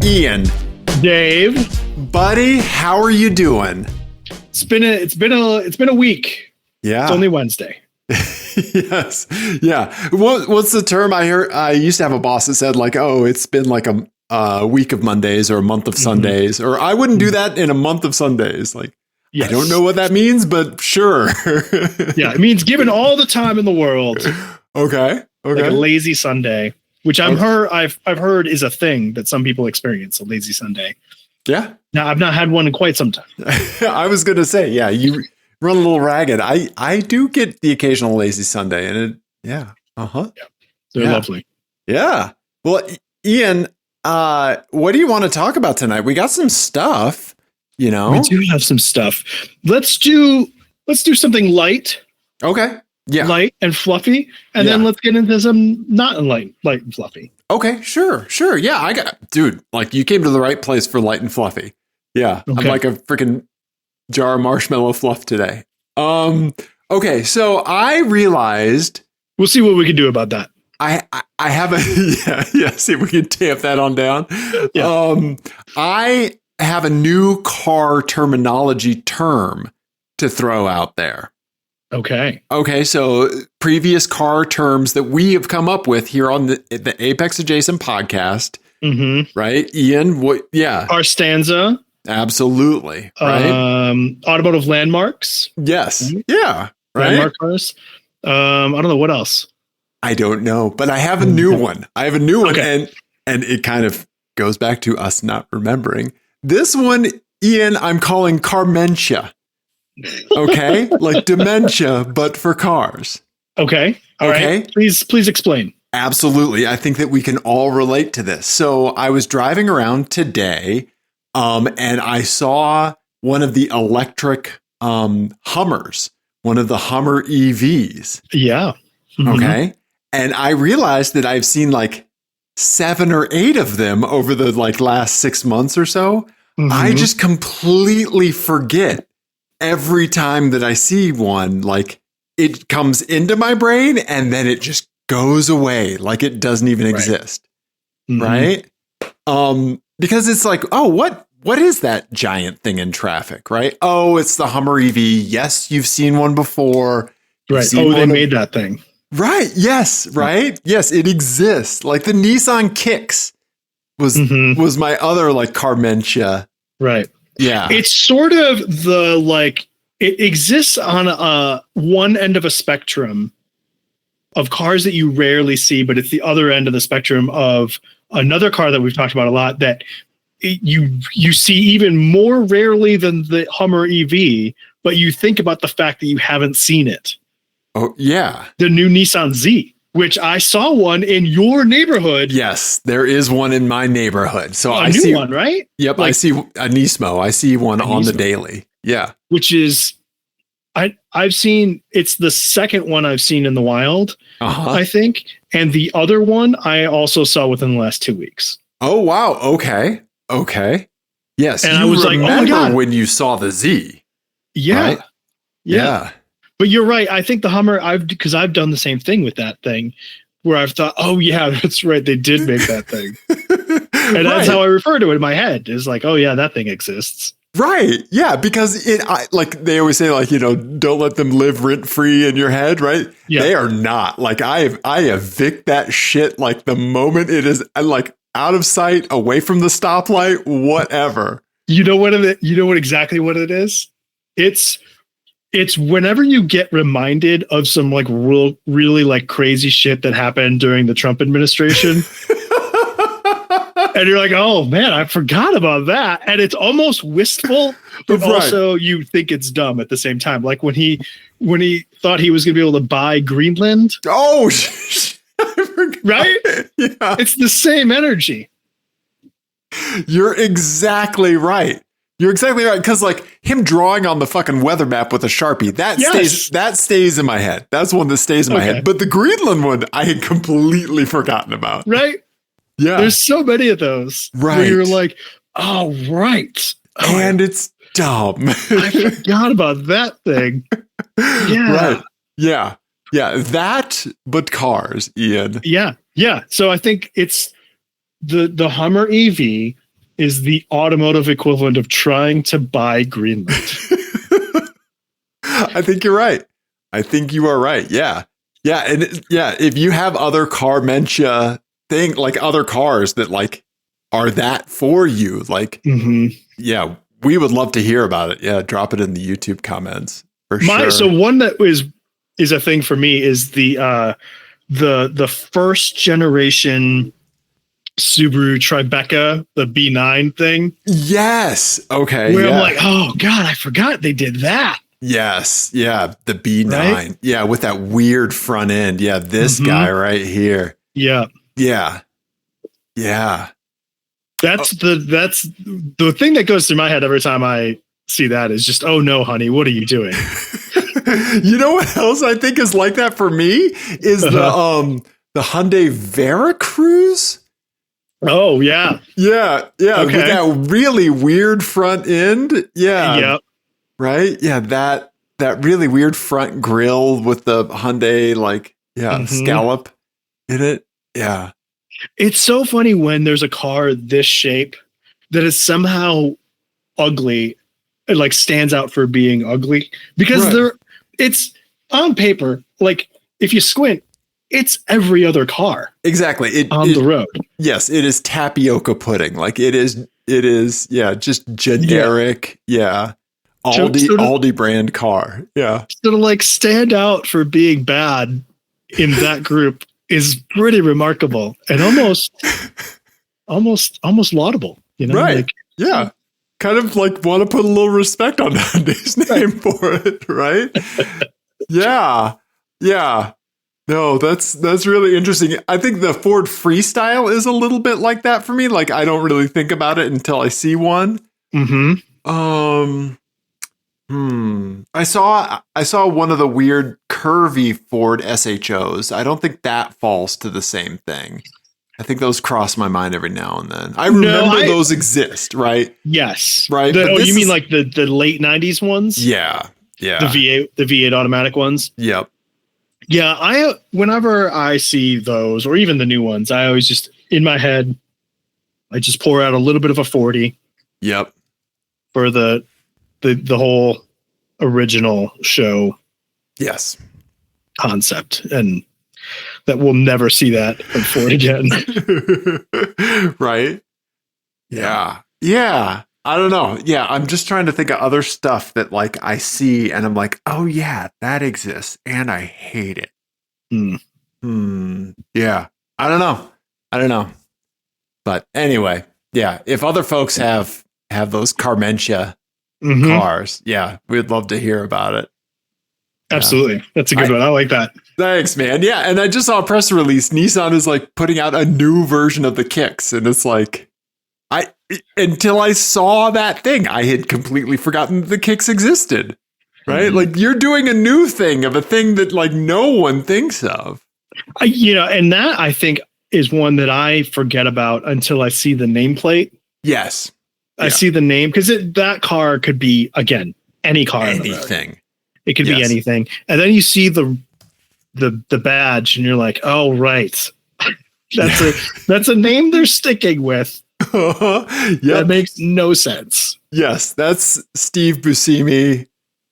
Ian. Dave. Buddy, how are you doing? It's been a week. Yeah. It's only Wednesday. Yes. Yeah. What's the term I heard? I used to have a boss that said like, oh, it's been like a week of Mondays or a month of Sundays, or I wouldn't do that in a month of Sundays. Like, yes. I don't know what that means, but sure. Yeah. It means given all the time in the world. Okay. Like a lazy Sunday, which I've heard is a thing that some people experience, a lazy Sunday. Yeah. Now, I've not had one in quite some time. I was going to say, yeah, you run a little ragged. I do get the occasional lazy Sunday, and yeah. They're lovely. Yeah. Well, Ian, what do you want to talk about tonight? We got some stuff, We do have some stuff. Let's do something light. Okay. Yeah. Light and fluffy. And then let's get into some not light and fluffy. Okay, sure. Yeah, dude, like you came to the right place for light and fluffy. Yeah. Okay. I'm like a freaking jar of marshmallow fluff today. Okay, so I realized we'll see what we can do about that. I have see if we can tamp that on down. Yeah. I have a new car terminology term to throw out there. Okay. So previous car terms that we have come up with here on the Apex Adjacent podcast, right? Ian, what? Yeah. Our stanza. Absolutely. Right. Automotive landmarks. Yes. Yeah. Right. Landmark cars. I don't know what else. I don't know, but I have a new one. Okay. and it kind of goes back to us not remembering. This one, Ian, I'm calling Carmentia. Okay, like dementia, but for cars. Okay. All right. Please explain. Absolutely. I think that we can all relate to this. So I was driving around today, and I saw one of the electric Hummers, one of the Hummer EVs. Yeah. Mm-hmm. Okay. And I realized that I've seen like 7 or 8 of them over the last 6 months or so. Mm-hmm. I just completely forget. Every time that I see one, like it comes into my brain and then it just goes away like it doesn't even exist. Mm-hmm. Right. Because it's like, oh, what is that giant thing in traffic? Right. Oh, it's the Hummer EV. Yes. You've seen one before. Right. Oh, they made that thing. Right. Yes. Right. Yes. It exists. Like the Nissan Kicks was my other Carmentia. Right. Yeah. It's sort of it exists on one end of a spectrum of cars that you rarely see, but it's the other end of the spectrum of another car that we've talked about a lot that you see even more rarely than the Hummer EV, but you think about the fact that you haven't seen it. Oh, yeah. The new Nissan Z. Which I saw one in your neighborhood. Yes, there is one in my neighborhood. So I see one, right? Yep, I see a Nismo. I see one on the daily. Yeah, which is I've seen. It's the second one I've seen in the wild. I think, and the other one I also saw within the last 2 weeks. Oh wow! Okay. Yes, and I was like, oh my God, when you saw the Z. Yeah. Right? Yeah. But you're right. I think the Hummer, because I've done the same thing with that thing where I've thought, oh, yeah, that's right. They did make that thing. And that's how I refer to it in my head is like, oh, yeah, that thing exists. Right. Yeah. Because they always say don't let them live rent free in your head. Right. Yeah. They are not. I evict that shit the moment it is out of sight, away from the stoplight, whatever. You know what exactly what it is? It's whenever you get reminded of some really crazy shit that happened during the Trump administration. And you're like, oh man, I forgot about that. And it's almost wistful, but also you think it's dumb at the same time. Like when he thought he was going to be able to buy Greenland. Oh, right? Yeah. It's the same energy. You're exactly right. Because him drawing on the fucking weather map with a Sharpie, that stays in my head. That's one that stays in my head. But the Greenland one, I had completely forgotten about. Right? Yeah. There's so many of those. Right. Where you're like, oh, right. And it's dumb. I forgot about that thing. Yeah. Right. Yeah. Yeah. That, but cars, Ian. Yeah. Yeah. So I think it's the Hummer EV is the automotive equivalent of trying to buy Greenland. I think you're right. I think you are right. Yeah. Yeah. And yeah, if you have other Carmentia thing, like other cars that like are that for you, like, yeah, we would love to hear about it. Yeah. Drop it in the YouTube comments for sure. So one that is a thing for me is the first generation Subaru Tribeca, the B9 thing. Yes. Okay. Where I'm like, oh God, I forgot they did that. Yes. Yeah. The B9. Right? Yeah. With that weird front end. Yeah. This guy right here. Yeah. Yeah. Yeah. That's the thing that goes through my head every time I see that is just, oh no, honey, what are you doing? You know what else I think is like that for me is the Hyundai Veracruz. Oh yeah. Yeah. Yeah. Okay. With that really weird front end. Yeah. Yep. Right. Yeah. That really weird front grille with the Hyundai, like, scallop in it. Yeah. It's so funny when there's a car this shape that is somehow ugly. It like stands out for being ugly because it's on paper. Like if you squint, it's every other car. Exactly. On the road. Yes. It is tapioca pudding. Like it is. Yeah. Just generic. Yeah. Aldi brand car. Yeah. So to like stand out for being bad in that group is pretty remarkable and almost laudable, you know? Right. Like, yeah. Kind of like want to put a little respect on Hyundai's name for it, right? Yeah. Yeah. No, that's really interesting. I think the Ford Freestyle is a little bit like that for me. Like I don't really think about it until I see one. I saw one of the weird curvy Ford SHOs. I don't think that falls to the same thing. I think those cross my mind every now and then. I remember those exist, right? Yes. Right. You mean like the late 90s ones? Yeah. Yeah. The V8 automatic ones? Yep. Yeah, whenever I see those or even the new ones, I always just in my head I just pour out a little bit of a 40. Yep. For the whole original show. Yes. Concept, and that we'll never see that at Ford again. Right. Yeah. Yeah. I don't know. Yeah. I'm just trying to think of other stuff that like I see and I'm like, oh yeah, that exists. And I hate it. Yeah. I don't know. But anyway, yeah. If other folks have those Carmentia cars, yeah, we'd love to hear about it. Absolutely. That's a good one. I like that. Thanks, man. Yeah. And I just saw a press release. Nissan is like putting out a new version of the Kicks. And it's like, until I saw that thing, I had completely forgotten the Kicks existed. Right. Like you're doing a new thing of a thing that like no one thinks of. And that I think is one that I forget about until I see the nameplate. Yes. I see the name because that car could be, again, any car. Anything. It could be anything. And then you see the badge and you're like, oh, right. That's a name they're sticking with. That makes no sense. Yes. That's Steve Buscemi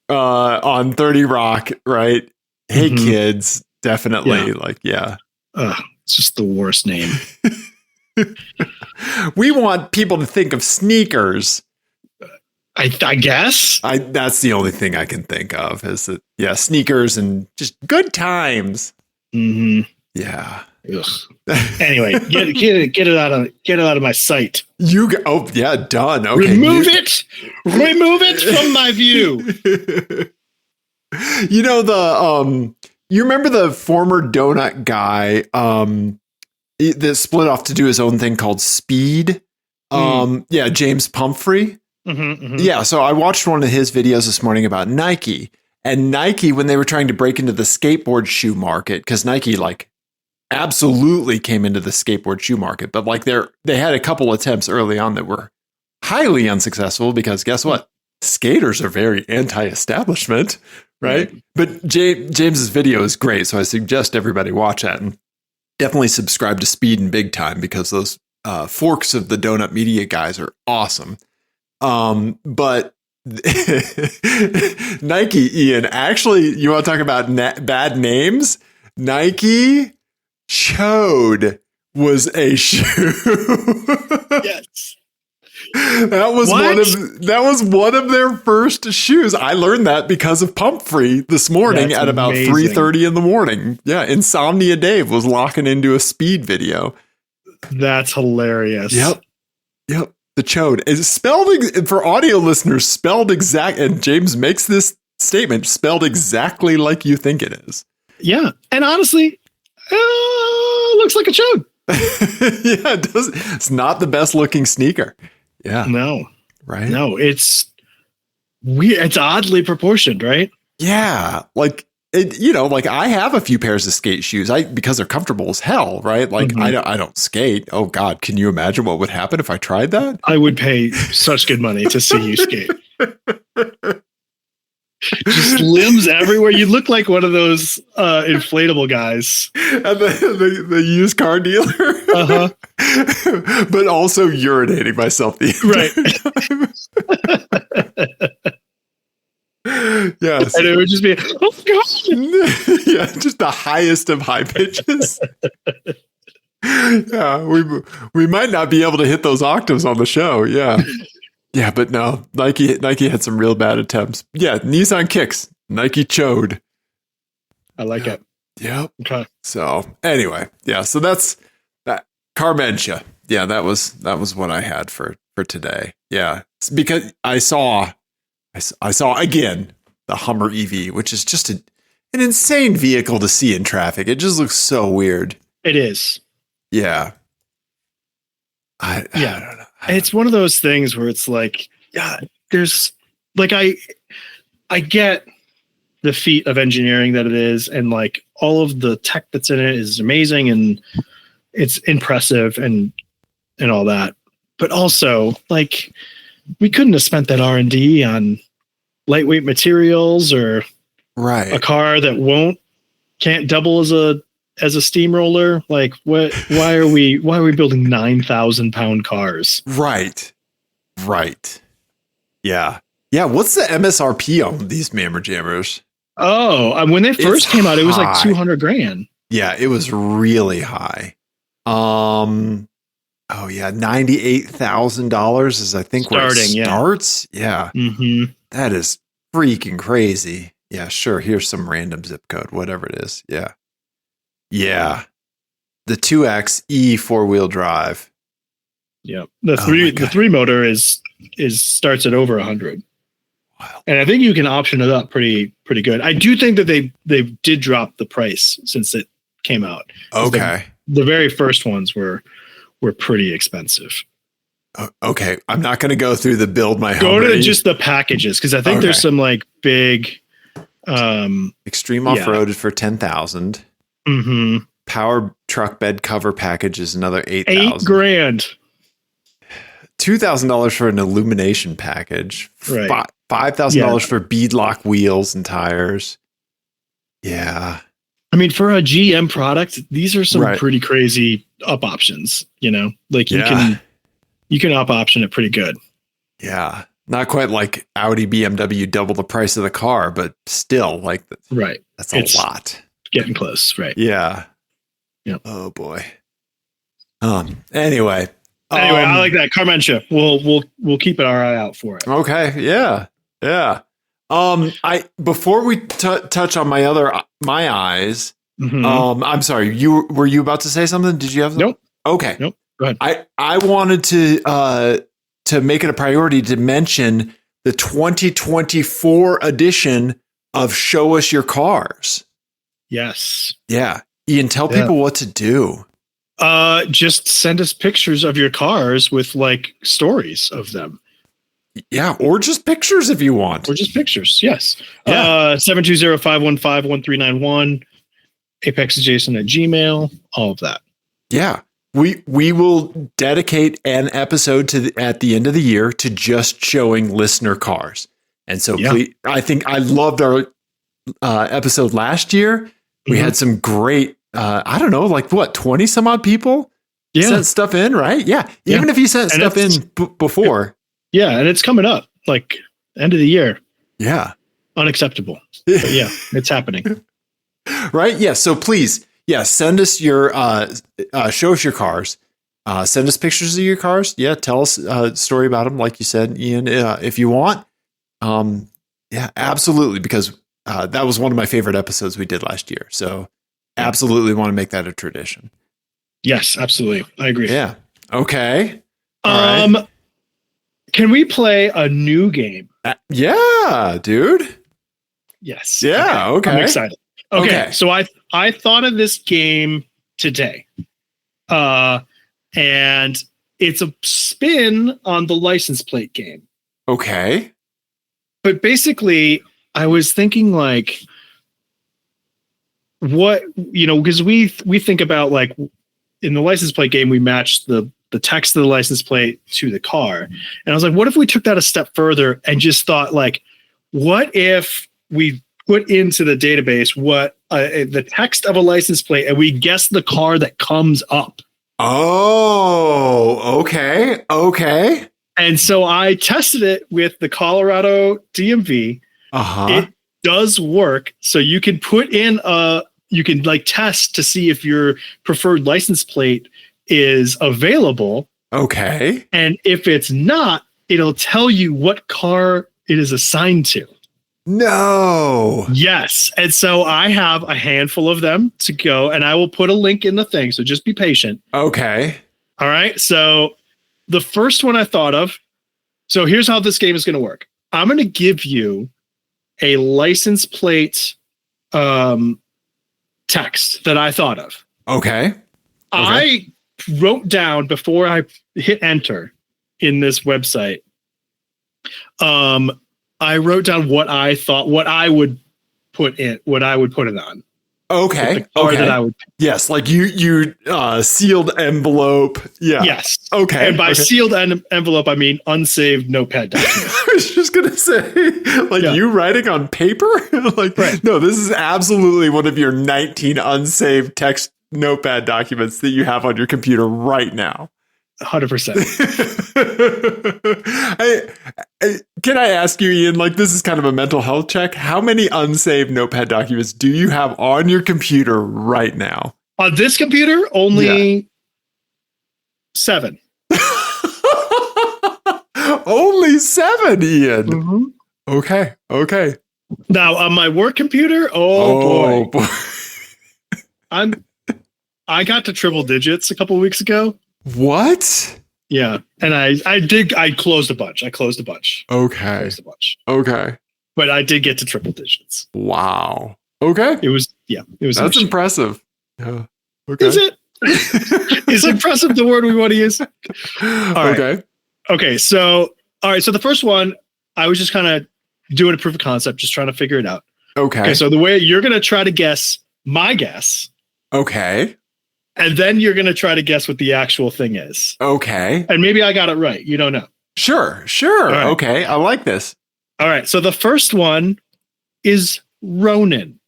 on 30 Rock, right? Hey, kids. Definitely. It's just the worst name. We want people to think of sneakers. I guess. That's the only thing I can think of is that, sneakers and just good times. Yeah. Anyway, get it out of my sight. Done. Okay. Remove it from my view. You remember the former donut guy that split off to do his own thing called Speed? James Pumphrey. Yeah, so I watched one of his videos this morning about Nike. And Nike, when they were trying to break into the skateboard shoe market, because Nike like absolutely came into the skateboard shoe market, but like they had a couple attempts early on that were highly unsuccessful because guess what? Skaters are very anti-establishment, right? But James's video is great, so I suggest everybody watch that and definitely subscribe to Speed and Big Time because those forks of the Donut Media guys are awesome. But Nike, Ian, actually, you want to talk about bad names? Nike Chode was a shoe. Yes. That was one of their first shoes. I learned that because of Pump Free this morning at about 3:30 in the morning. Yeah, Insomnia Dave was locking into a speed video. That's hilarious. Yep. The Chode is spelled, for audio listeners, spelled exact, and James makes this statement, spelled exactly like you think it is. Yeah, and honestly, looks like a Chode. Yeah, it does. It's not the best looking sneaker. Yeah. No. Right? No, it's weird. It's oddly proportioned, right? Yeah. Like, like I have a few pairs of skate shoes because they're comfortable as hell, right? Like I don't skate. Oh God, can you imagine what would happen if I tried that? I would pay such good money to see you skate. Just limbs everywhere. You look like one of those inflatable guys at the used car dealer. But also urinating myself the right. Yes. And it would just be, oh God. Yeah, just the highest of high pitches. Yeah, we might not be able to hit those octaves on the show. Yeah. Yeah, but no, Nike had some real bad attempts. Yeah, Nissan Kicks, Nike Chode. I like it. Yep. Okay. So anyway, yeah, so that's that. Carmentia. Yeah, that was what I had for today. Yeah, it's because I saw again the Hummer EV, which is just an insane vehicle to see in traffic. It just looks so weird. It is. Yeah. I don't know. It's one of those things where it's like, yeah, there's like, I get the feat of engineering that it is. And like all of the tech that's in it is amazing and it's impressive and all that. But also like we couldn't have spent that R&D on lightweight materials or a car that can't double as a steamroller. Like why are we building 9,000-pound cars? Right. Yeah. What's the MSRP on these Mammer Jammers? Oh, when they first came out, it was like $200,000. Yeah, it was really high. $98,000 is I think where it starts. Yeah. Mm-hmm. That is freaking crazy. Yeah, sure. Here's some random zip code, whatever it is. Yeah. Yeah. The 2XE 4-wheel drive. Yep. The three motor is starts at over 100. Wow. And I think you can option it up pretty good. I do think that they did drop the price since it came out. Okay. The very first ones were pretty expensive. Okay. I'm not going to go through the build my Go to just the packages because I think there's some like big extreme off-road for 10,000. Mm-hmm. Power truck bed cover package is another 8,000. $8,000. $2,000 for an illumination package. Right. $5,000 for beadlock wheels and tires. Yeah. I mean, for a GM product, these are some pretty crazy up options, like you can up option it pretty good. Yeah. Not quite like Audi, BMW, double the price of the car, but still like, that's a lot. Getting close. Right. Yeah. Yep. Oh boy. Anyway, I like that Carmentia. We'll keep our eye out for it. Okay. Yeah. Before we touch on my eyes. Mm-hmm. I'm sorry. Were you about to say something? Did you have something? Nope. Okay. Nope. Go ahead. I wanted to make it a priority to mention the 2024 edition of Show Us Your Cars. Yes. Yeah. Ian, tell people what to do. Just send us pictures of your cars with like stories of them. Yeah, or just pictures if you want. Or just pictures, yes. Yeah. 720-515-1391, apexadjacent at Gmail, all of that. Yeah. We will dedicate an episode at the end of the year to just showing listener cars. And so please, I think I loved our episode last year. We had some great, 20 some odd people sent stuff in, right? Yeah. Even if you sent stuff in before. Yeah. And it's coming up like end of the year. Yeah. Unacceptable. But yeah, it's happening. Right. Yeah. So please, send us your, show us your cars. Send us pictures of your cars. Yeah. Tell us a story about them. Like you said, Ian, if you want. Yeah, absolutely. Because that was one of my favorite episodes we did last year. So absolutely want to make that a tradition. Yes, absolutely. I agree. Yeah. Okay. All right. Can we play a new game? Yeah, dude. Yes. Yeah. Okay. I'm excited. Okay. So I thought of this game today. And it's a spin on the license plate game. Okay. But basically, I was thinking like, what, because we think about like in the license plate game, we matched the text of the license plate to the car. And I was like, what if we took that a step further and just thought like, what if we put into the database what the text of a license plate and we guess the car that comes up? Oh, okay. Okay. And so I tested it with the Colorado DMV. It does work. So you can put in you can like test to see if your preferred license plate is available. Okay. And if it's not, it'll tell you what car it is assigned to. No. Yes. And so I have a handful of them to go, and I will put a link in the thing. So just be patient. Okay. All right. So the first one I thought of. So here's how this game is going to work. I'm going to give you a license plate text that I thought of. Okay. I wrote down before I hit enter in this website. I wrote down what I thought, what I would put it on. Okay. The car that I would pick. Yes, like you sealed envelope. Yeah. Yes. Okay. And by sealed envelope, I mean unsaved notepad document. I was just gonna say, you writing on paper? No, this is absolutely one of your 19 unsaved text notepad documents that you have on your computer right now. 100%. Can I ask you, Ian, this is kind of a mental health check. How many unsaved notepad documents do you have on your computer right now? On this computer, only 7. Only 7, Ian. Mm-hmm. Okay. Now on my work computer, boy. I got to triple digits a couple of weeks ago. What? Yeah. And I closed a bunch. Okay. Okay. But I did get to triple digits. Wow. Okay. It was That's impressive. Yeah. Okay. Is it? Is impressive the word we want to use? All right. Okay. Okay. So the first one, I was just kind of doing a proof of concept, just trying to figure it out. Okay. So the way you're going to try to guess my guess. Okay. And then you're going to try to guess what the actual thing is. Okay. And maybe I got it right. You don't know. Sure. Right. Okay. I like this. All right. So the first one is Ronin.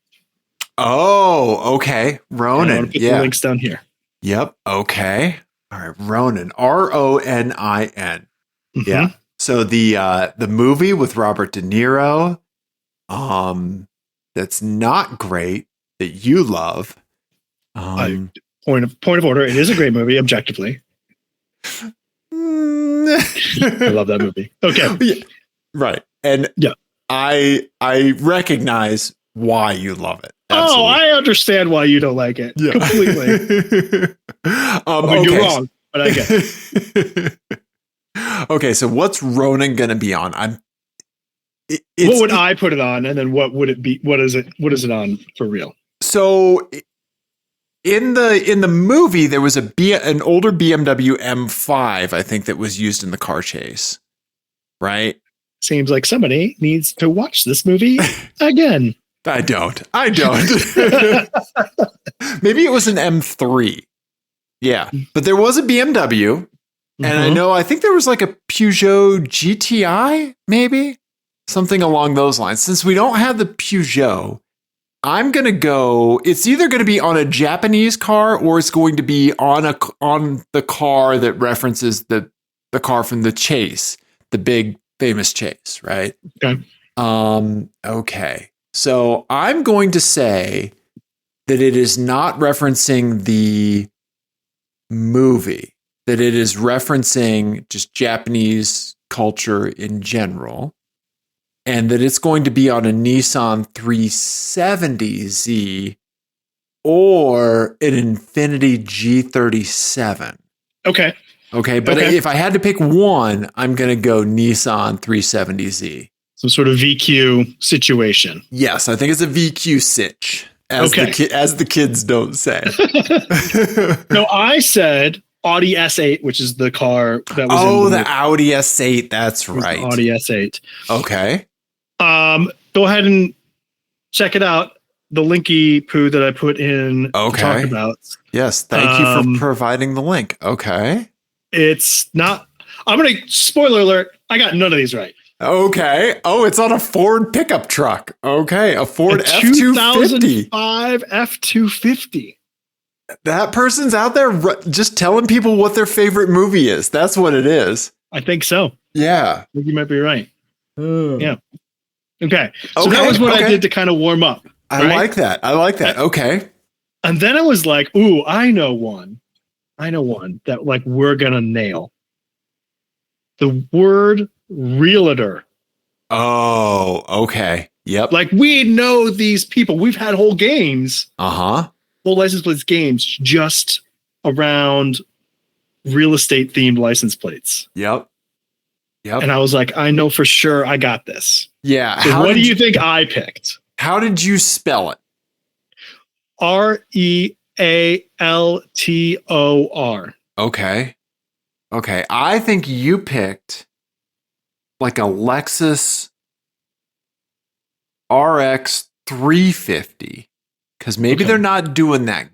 Oh, okay. Ronin. I'm gonna put the links down here. Yep. Okay. All right. Ronin. Ronin. Mm-hmm. Yeah. So the movie with Robert De Niro, that's not great, that you love. Point of order. It is a great movie, objectively. I love that movie. Okay. Yeah, right. And I recognize why you love it. Absolutely. Oh, I understand why you don't like it. Yeah. Completely. You're wrong, but I get it. Okay, so what's Ronin going to be on? What would I put it on, and then what would it be? What is it on for real? So in the movie, there was an older BMW M5, I think, that was used in the car chase. Right? Seems like somebody needs to watch this movie again. I don't. Maybe it was an M3. Yeah, but there was a BMW. And I think there was like a Peugeot GTI, maybe something along those lines. Since we don't have the Peugeot, I'm going to go, it's either going to be on a Japanese car or it's going to be on the car that references the car from the chase, the big famous chase, right? Okay. Okay. So I'm going to say that it is not referencing the movie, that it is referencing just Japanese culture in general, and that it's going to be on a Nissan 370Z or an Infiniti G37. Okay. Okay, but if I had to pick one, I'm going to go Nissan 370Z. Some sort of VQ situation. Yes, I think it's a VQ sitch, as the kids don't say. No, I said Audi S8, which is the car that was the Audi S8. That's right. Audi S8. Okay. Go ahead and check it out. The linky poo that I put in to talk about. Yes, thank you for providing the link. Okay. It's not. I'm going to spoiler alert. I got none of these right. Okay. Oh, it's on a Ford pickup truck. Okay, a Ford F-250. 2005 F-250. That person's out there just telling people what their favorite movie is. That's what it is. I think so. Yeah. I think you might be right. Yeah. Okay. So that was what I did to kind of warm up. I like that. Okay. And then I was like, ooh, I know one that like we're going to nail. The word realtor. Oh, okay. Yep. Like we know these people. We've had whole games. Whole license plates games just around real estate themed license plates. Yep. And I was like, I know for sure I got this. Yeah. So what do you think I picked? How did you spell it? REALTOR. Okay. I think you picked like a Lexus RX 350 because maybe they're not doing that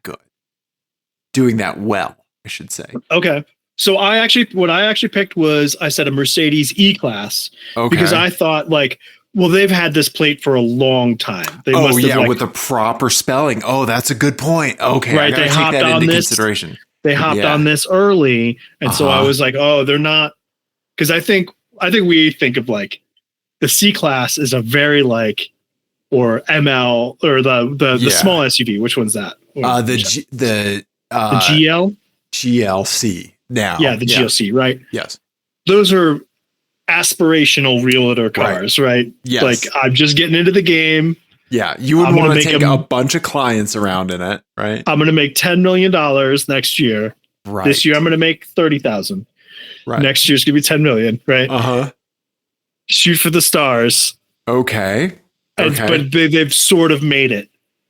well, I should say. Okay. So what I actually picked was, I said a Mercedes E-Class because I thought like, well, they've had this plate for a long time. They must have with the proper spelling. Oh, that's a good point. Okay. Right. They hopped on this. Consideration. They hopped on this early. And so I was like, oh, they're not, because I think we think of like the C-Class is a very like, or ML or the small SUV. Which one's that? The GL? GLC now. Yeah, the GLC, right? Yes. Those are aspirational realtor cars, right? Yes. Like I'm just getting into the game. Yeah, you would want to take a bunch of clients around in it, right? I'm going to make $10 million next year. Right. This year I'm going to make 30,000. Right. Next year's going to be 10 million, right? Shoot for the stars. Okay. But they've sort of made it,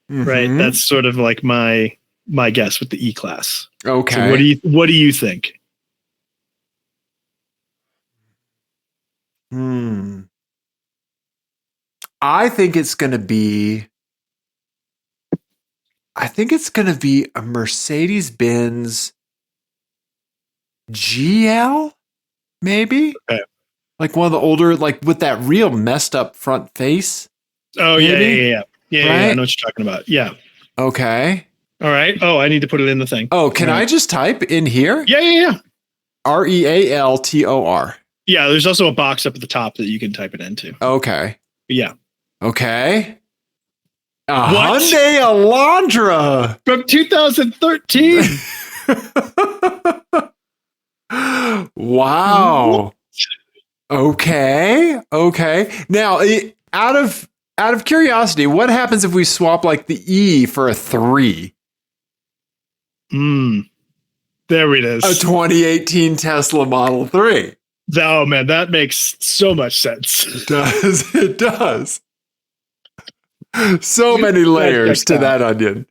right? That's sort of like my guess with the E-Class. Okay. So what do you think? I think it's going to be a Mercedes-Benz GL, maybe? Okay. Like one of the older, like with that real messed up front face. Oh, maybe? Yeah. I know what you're talking about. Yeah. Okay. All right. Oh, I need to put it in the thing. Oh, can I just type in here? Yeah. REALTOR. Yeah, there's also a box up at the top that you can type it into. Okay. Yeah. Okay. Hyundai Elantra from 2013. Wow. Okay. Now, out of curiosity, what happens if we swap like the E for a 3? There it is. A 2018 Tesla Model 3. Oh man, that makes so much sense. It does. So many layers to that onion.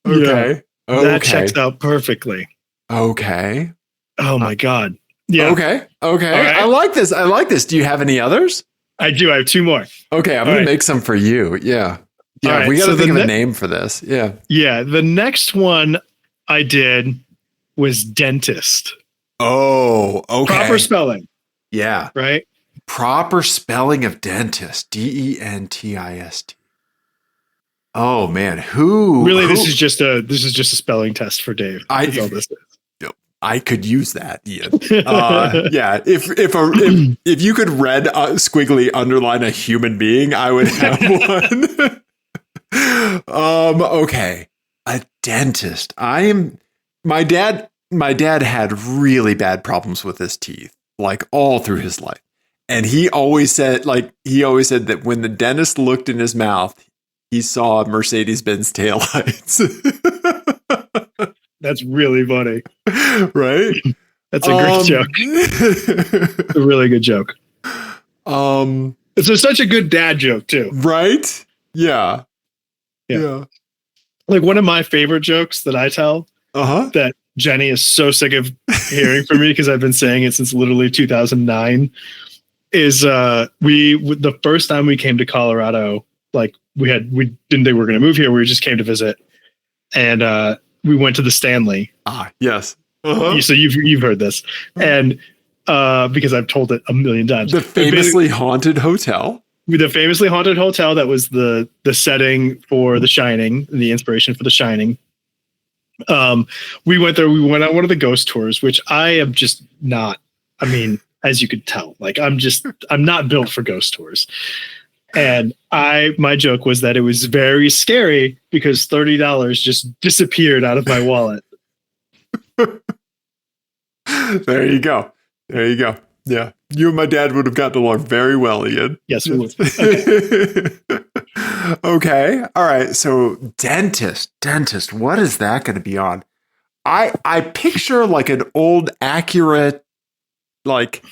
Okay. That checks out perfectly. Okay. Oh my God. Yeah. Okay. Right. I like this. Do you have any others? I do. I have 2 more. Okay. I'm going to make some for you. Yeah. Yeah. Right, we got to think of a name for this. Yeah. Yeah. The next one I did was dentist. Oh, okay. Proper spelling. Yeah. Right. Proper spelling of dentist. DENTIST. Oh man, who Really, who, this is just a spelling test for Dave. That's all this I could use that, Ian. is. Yeah, if you could red squiggly underline a human being, I would have one. Okay, a dentist. My dad had really bad problems with his teeth, like all through his life, and he always said that when the dentist looked in his mouth, he saw Mercedes-Benz taillights. That's really funny. Right? That's a great joke. It's a really good joke. It's such a good dad joke too. Right? Yeah. Like one of my favorite jokes that I tell that Jenny is so sick of hearing from me because I've been saying it since literally 2009 is the first time we came to Colorado, like we didn't think we were going to move here. We just came to visit, and we went to the Stanley. Yes. So you've heard this, and because I've told it a million times. The famously haunted hotel. The famously haunted hotel that was the setting for The Shining, the inspiration for The Shining. We went there. We went on one of the ghost tours, which I am just not. I mean, as you could tell, like I'm not built for ghost tours. And my joke was that it was very scary because $30 just disappeared out of my wallet. There you go. Yeah. You and my dad would have gotten along very well, Ian. Yes, we would. Okay. All right. So dentist. What is that going to be on? I picture like an old Acura, like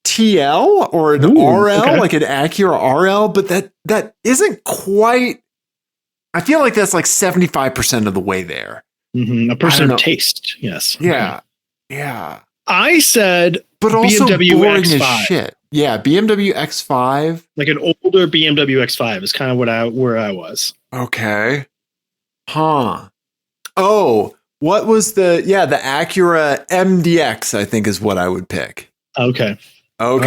TL or an RL, like an Acura RL, but that isn't quite. I feel like that's like 75% of the way there. A person of taste. Yes. Yeah. Yeah. I said, but also BMW boring X5. as shit. Yeah, BMW X5. Like an older BMW X5 is kind of where I was. Okay. Huh. Oh, what was the Acura MDX, I think is what I would pick. Okay. All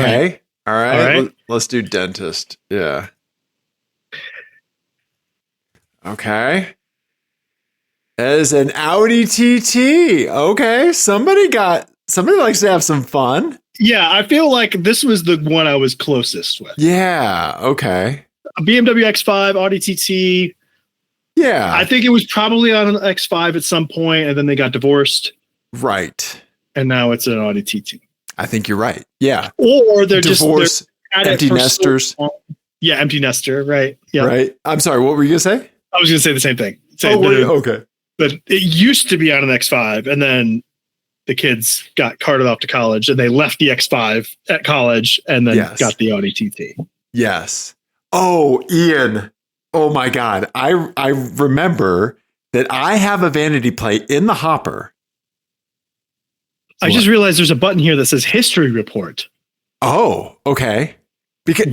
right. Let's do dentist. Yeah. Okay. As an Audi TT. Okay. Somebody likes to have some fun. Yeah, I feel like this was the one I was closest with. Yeah. Okay. A BMW X5, Audi TT. Yeah. I think it was probably on an X5 at some point, and then they got divorced. Right. And now it's an Audi TT. I think you're right. Yeah. Or they're divorce, just empty nesters. Yeah, empty nester. Right. Yeah. Right. I'm sorry. What were you gonna say? I was gonna say the same thing. Okay. But it used to be on an X5, and then the kids got carted off to college, and they left the X5 at college, and then got the Audi TT. Yes. Oh, Ian. Oh my God. I remember that I have a vanity plate in the hopper. I just realized there's a button here that says history report. Oh, okay. Because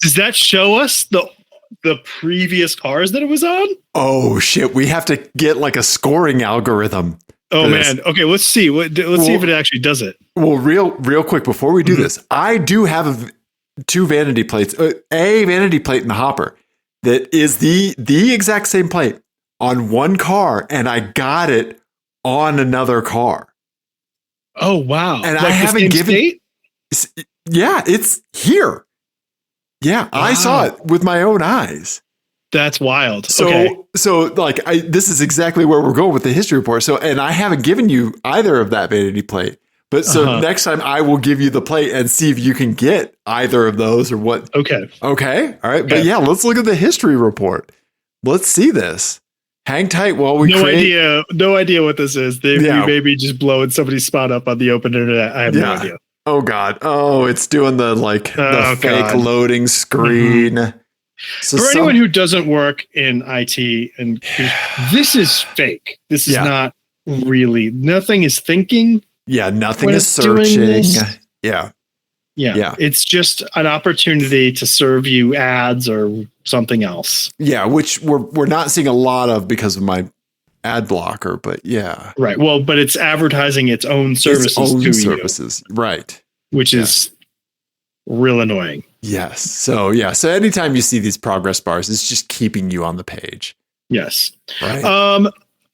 does that show us the previous cars that it was on? Oh shit. We have to get like a scoring algorithm. Oh man. Okay, let's see. Let's see if it actually does it. Well, real quick before we do this, I do have two vanity plates, a vanity plate in the hopper that is the exact same plate on one car, and I got it on another car. Oh wow. And like I haven't given state? Yeah, it's here. Yeah, wow. I saw it with my own eyes. That's wild. So like this is exactly where we're going with the history report. So, and I haven't given you either of that vanity plate. But so next time I will give you the plate and see if you can get either of those or what. Okay. All right. Okay. But yeah, let's look at the history report. Let's see this. Hang tight while we No idea what this is. We may be just blowing somebody's spot up on the open internet. I have no idea. Oh God. Oh, it's doing the fake loading screen. Mm-hmm. So for anyone who doesn't work in IT, and this is fake. This is not really. Nothing is thinking. Yeah, nothing is searching. Yeah. It's just an opportunity to serve you ads or something else. Yeah, which we're not seeing a lot of because of my ad blocker, but yeah. Right. Well, but it's advertising its own services to you. Right. Which is real annoying. Yes. So anytime you see these progress bars, it's just keeping you on the page. Yes. Right.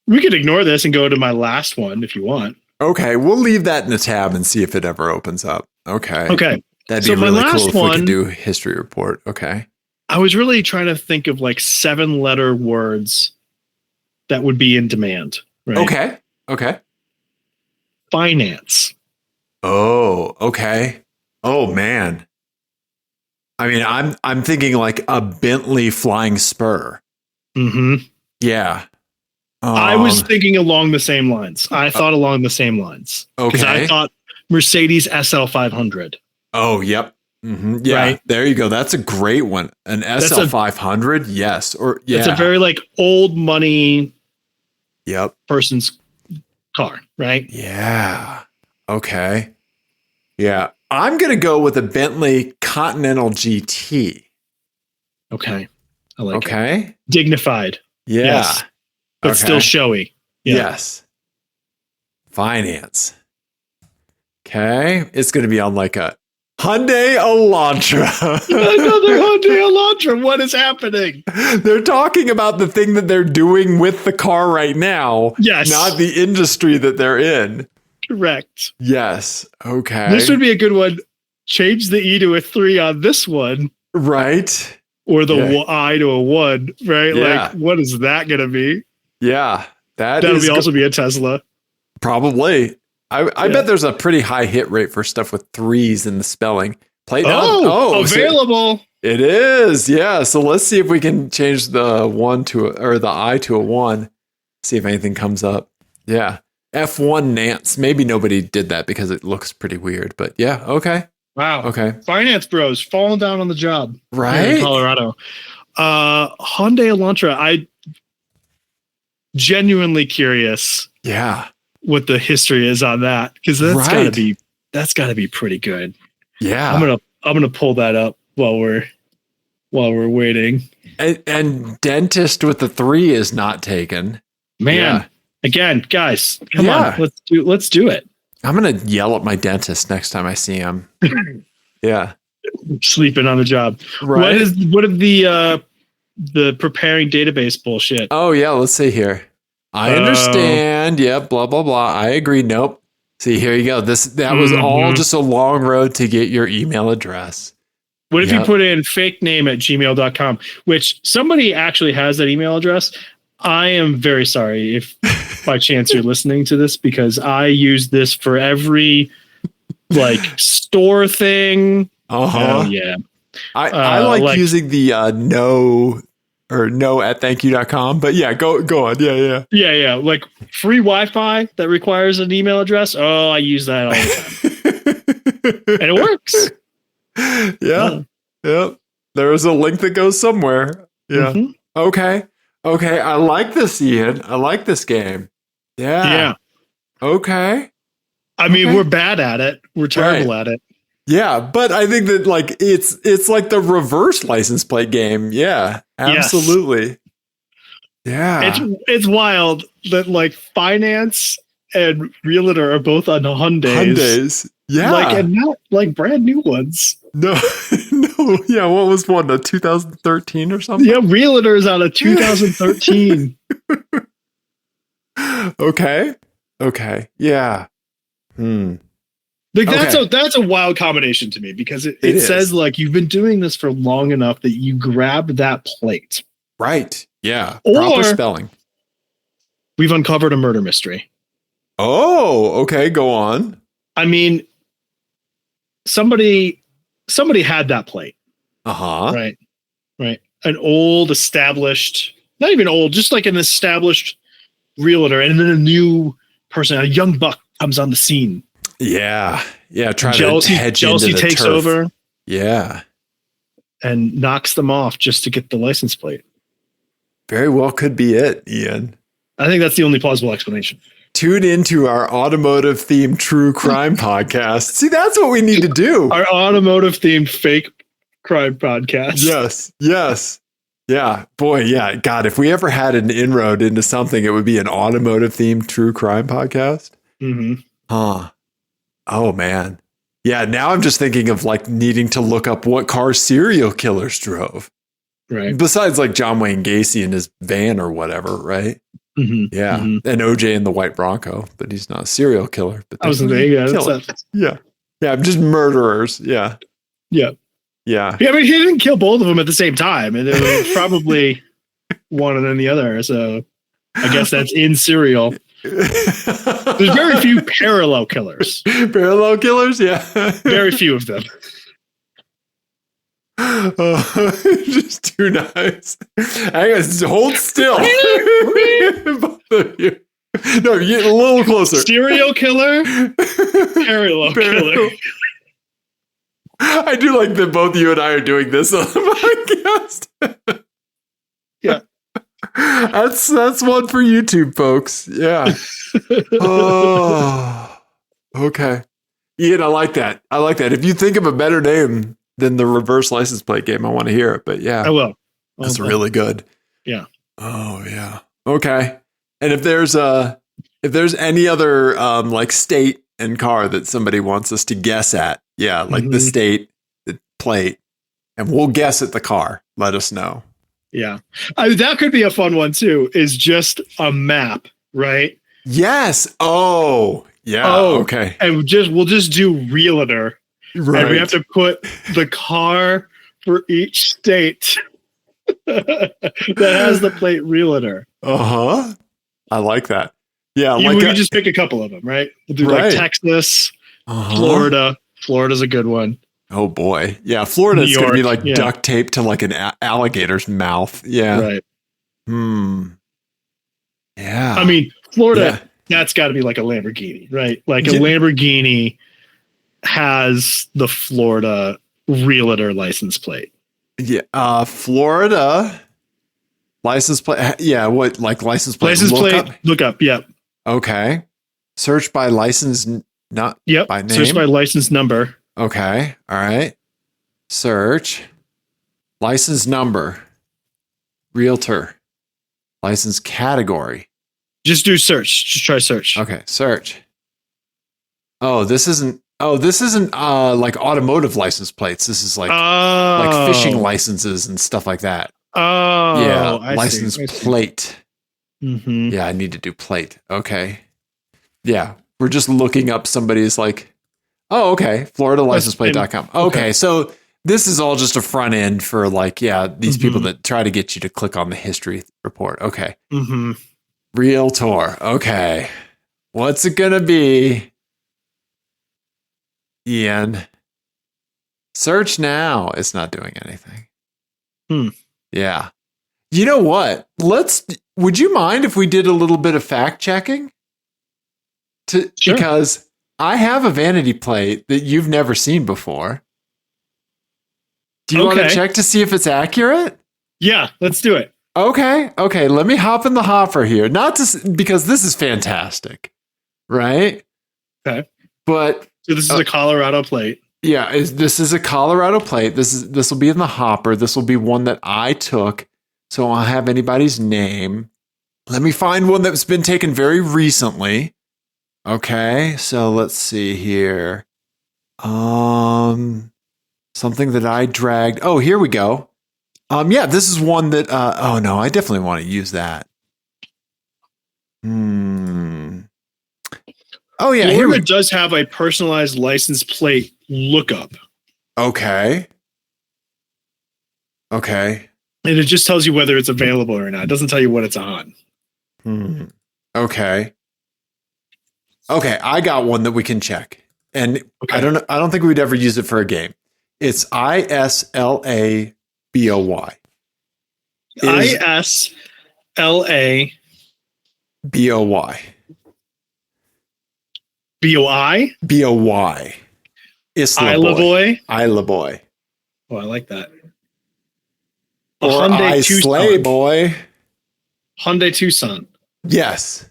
We could ignore this and go to my last one if you want. Okay. We'll leave that in a tab and see if it ever opens up. Okay. Okay. That'd So be my really last cool if we one- could do a history report. Okay. I was really trying to think of like 7-letter words that would be in demand. Right? Okay. Finance. Oh, okay. Oh man. I mean, I'm thinking like a Bentley Flying Spur. Mm-hmm. Yeah. I was thinking along the same lines. I thought along the same lines. Because Okay. I thought Mercedes SL 500. Oh, yep. Mm-hmm. Yeah. Right. There you go. That's a great one. An SL 500. Yes. Or yeah. It's a very like old money Yep. person's car, right? Yeah. Okay. Yeah. I'm going to go with a Bentley Continental GT. Okay. I like it. Okay. Dignified, Yeah. Yes. but still showy. Yeah. Yes. Finance. Okay. It's going to be on like a Hyundai Elantra. Another Hyundai Elantra. What is happening? They're talking about the thing that they're doing with the car right now. Yes. Not the industry that they're in. Correct. Yes. Okay. This would be a good one. Change the E to a 3 on this one. Right. Or the Yeah. I to a 1, right? Yeah. Like, what is that going to be? Yeah. That'll be also be a Tesla. Probably. I bet there's a pretty high hit rate for stuff with 3s in the spelling. Available. It is. Yeah. So let's see if we can change the 1 to the I to a 1. See if anything comes up. Yeah. F1 Nance. Maybe nobody did that because it looks pretty weird, but yeah. Okay. Wow. Okay. Finance bros falling down on the job. Right. Here in Colorado. Hyundai Elantra. I genuinely curious Yeah. what the history is on that, because that's Right. gotta be pretty good. Yeah. I'm gonna pull that up while we're waiting. And dentist with the 3 is not taken. Man, Yeah. again, guys, come Yeah. on, let's do it. I'm going to yell at my dentist next time I see him. Yeah. Sleeping on the job. Right. What are the preparing database bullshit? Oh, yeah. Let's see here. I understand. Yep. Blah, blah, blah. I agree. Nope. See, here you go. That was all just a long road to get your email address. What if you put in fake name at gmail.com, which somebody actually has that email address? I am very sorry if by chance you're listening to this, because I use this for every like store thing. Uh-huh. Yeah. I like using the no at thankyou.com, but yeah, go on. Yeah. Yeah. Like free Wi-Fi that requires an email address. Oh, I use that all the time. And it works. Yeah. Yep. There is a link that goes somewhere. Yeah. Mhm. Okay. I like this, Ian. I like this game. Yeah. Okay. I mean, we're bad at it. We're terrible at it. Yeah, but I think that like it's like the reverse license plate game. Yeah. Absolutely. Yes. Yeah. It's wild that like finance and realtor are both on Hyundais. Yeah. Like, and not like brand new ones. No. Yeah. What was one? A 2013 or something? Yeah. Realtor is on a 2013. Okay. Yeah. Like that's a wild combination to me, because it says like you've been doing this for long enough that you grabbed that plate. Right. Yeah. Or proper spelling. We've uncovered a murder mystery. Oh, okay. Go on. I mean, somebody had that plate. Uh-huh. Right. An old established, not even old, just like an established realtor, and then a new person, a young buck, comes on the scene. Yeah. Try jealousy to hedge jealousy into the takes turf. over. Yeah. And knocks them off just to get the license plate. Very well could be it, Ian. I think that's the only plausible explanation. Tune into our automotive themed true crime podcast. See, that's what we need to do. Our automotive themed fake crime podcast. Yes. Yeah. Boy, yeah. God, if we ever had an inroad into something, it would be an automotive themed true crime podcast. Mm-hmm. Huh. Oh, man. Yeah, now I'm just thinking of like needing to look up what car serial killers drove. Right. Besides like John Wayne Gacy in his van or whatever, right? Mm-hmm. Yeah. Mm-hmm. And OJ in the white Bronco, but he's not a serial killer. But I was saying, yeah. Yeah, just murderers. Yeah. Yeah. Yeah. I mean, he didn't kill both of them at the same time, and it was probably one and then the other. So I guess that's in serial. There's very few parallel killers. Parallel killers, yeah. Very few of them. Just too nice. Hang on, hold still. Both of you. No, get a little closer. Serial killer, parallel killer. I do like that both you and I are doing this on the podcast. Yeah. That's one for YouTube, folks. Yeah. Oh, okay. Ian, I like that. If you think of a better name than the reverse license plate game, I want to hear it. But yeah, I will. That's really good. Yeah. Oh yeah. Okay. And if there's any other like state and car that somebody wants us to guess at, yeah, like the state, the plate, and we'll guess at the car. Let us know. Yeah. That could be a fun one too, is just a map, right? Yes. Oh, yeah. Oh, okay. And we'll just do realtor. Right. And we have to put the car for each state that has the plate realtor. Uh-huh. I like that. Yeah. We can just pick a couple of them, right? We'll do like Texas, Florida. Florida's a good one. Oh boy. Yeah. Florida's going to be like duct taped to like an alligator's mouth. Yeah. Right. Yeah. I mean, Florida, that's got to be like a Lamborghini, right? Like a Lamborghini has the Florida realtor license plate. Yeah. Florida license plate. Yeah. What, like license plate? Look up. Yep. Okay. Search by license, not by name. Search by license number. Okay. All right. Search. License number. Realtor. License category. Just do search. Just try search. Okay. Search. Oh, this isn't like automotive license plates. This is like fishing licenses and stuff like that. Oh, yeah. I License see. plate. Mm-hmm. Yeah. I need to do plate. Okay. Yeah. We're just looking up somebody's like, oh, okay. FloridaLicensePlate.com. Okay. So this is all just a front end for like, these people that try to get you to click on the history report. Okay. Mm-hmm. Realtor. Okay. What's it going to be? Ian. Search now. It's not doing anything. Yeah. You know what? Would you mind if we did a little bit of fact checking? Sure. Because I have a vanity plate that you've never seen before. Do you want to check to see if it's accurate? Yeah, let's do it. Okay. Let me hop in the hopper here. Because this is fantastic, right? Okay. But so this is a Colorado plate. Yeah, this is a Colorado plate. This will be in the hopper. This will be one that I took, so I'll have anybody's name. Let me find one that's been taken very recently. Okay, so let's see here. Something that I dragged. Oh, here we go. This is one that. Oh no, I definitely want to use that. Oh yeah, Florida does have a personalized license plate lookup. Okay. And it just tells you whether it's available or not. It doesn't tell you what it's on. Okay, I got one that we can check. And I don't think we'd ever use it for a game. It's ISLABOY. ISLA BOY. BOI? BOY. Isla Boy? Isla Boy. Oh, I like that. Or I Slay Boy. Hyundai Tucson. Yes,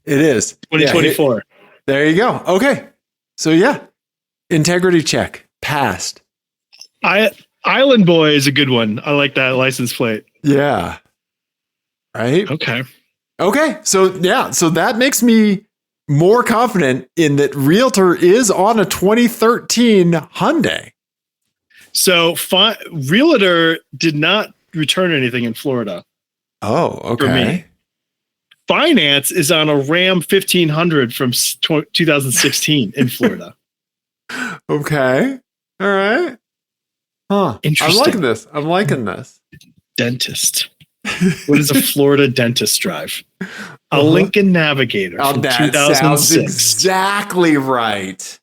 it is. 2024. There you go. Okay. So integrity check. Passed. Island Boy is a good one. I like that license plate. Yeah. Right? Okay. So that makes me more confident in that Realtor is on a 2013 Hyundai. So Realtor did not return anything in Florida. Oh, okay. For me. Finance is on a Ram 1500 from 2016 in Florida. Okay. All right. Huh. Interesting. I'm liking this. Dentist. What does a Florida dentist drive? A Lincoln Navigator from that 2006. sounds exactly right.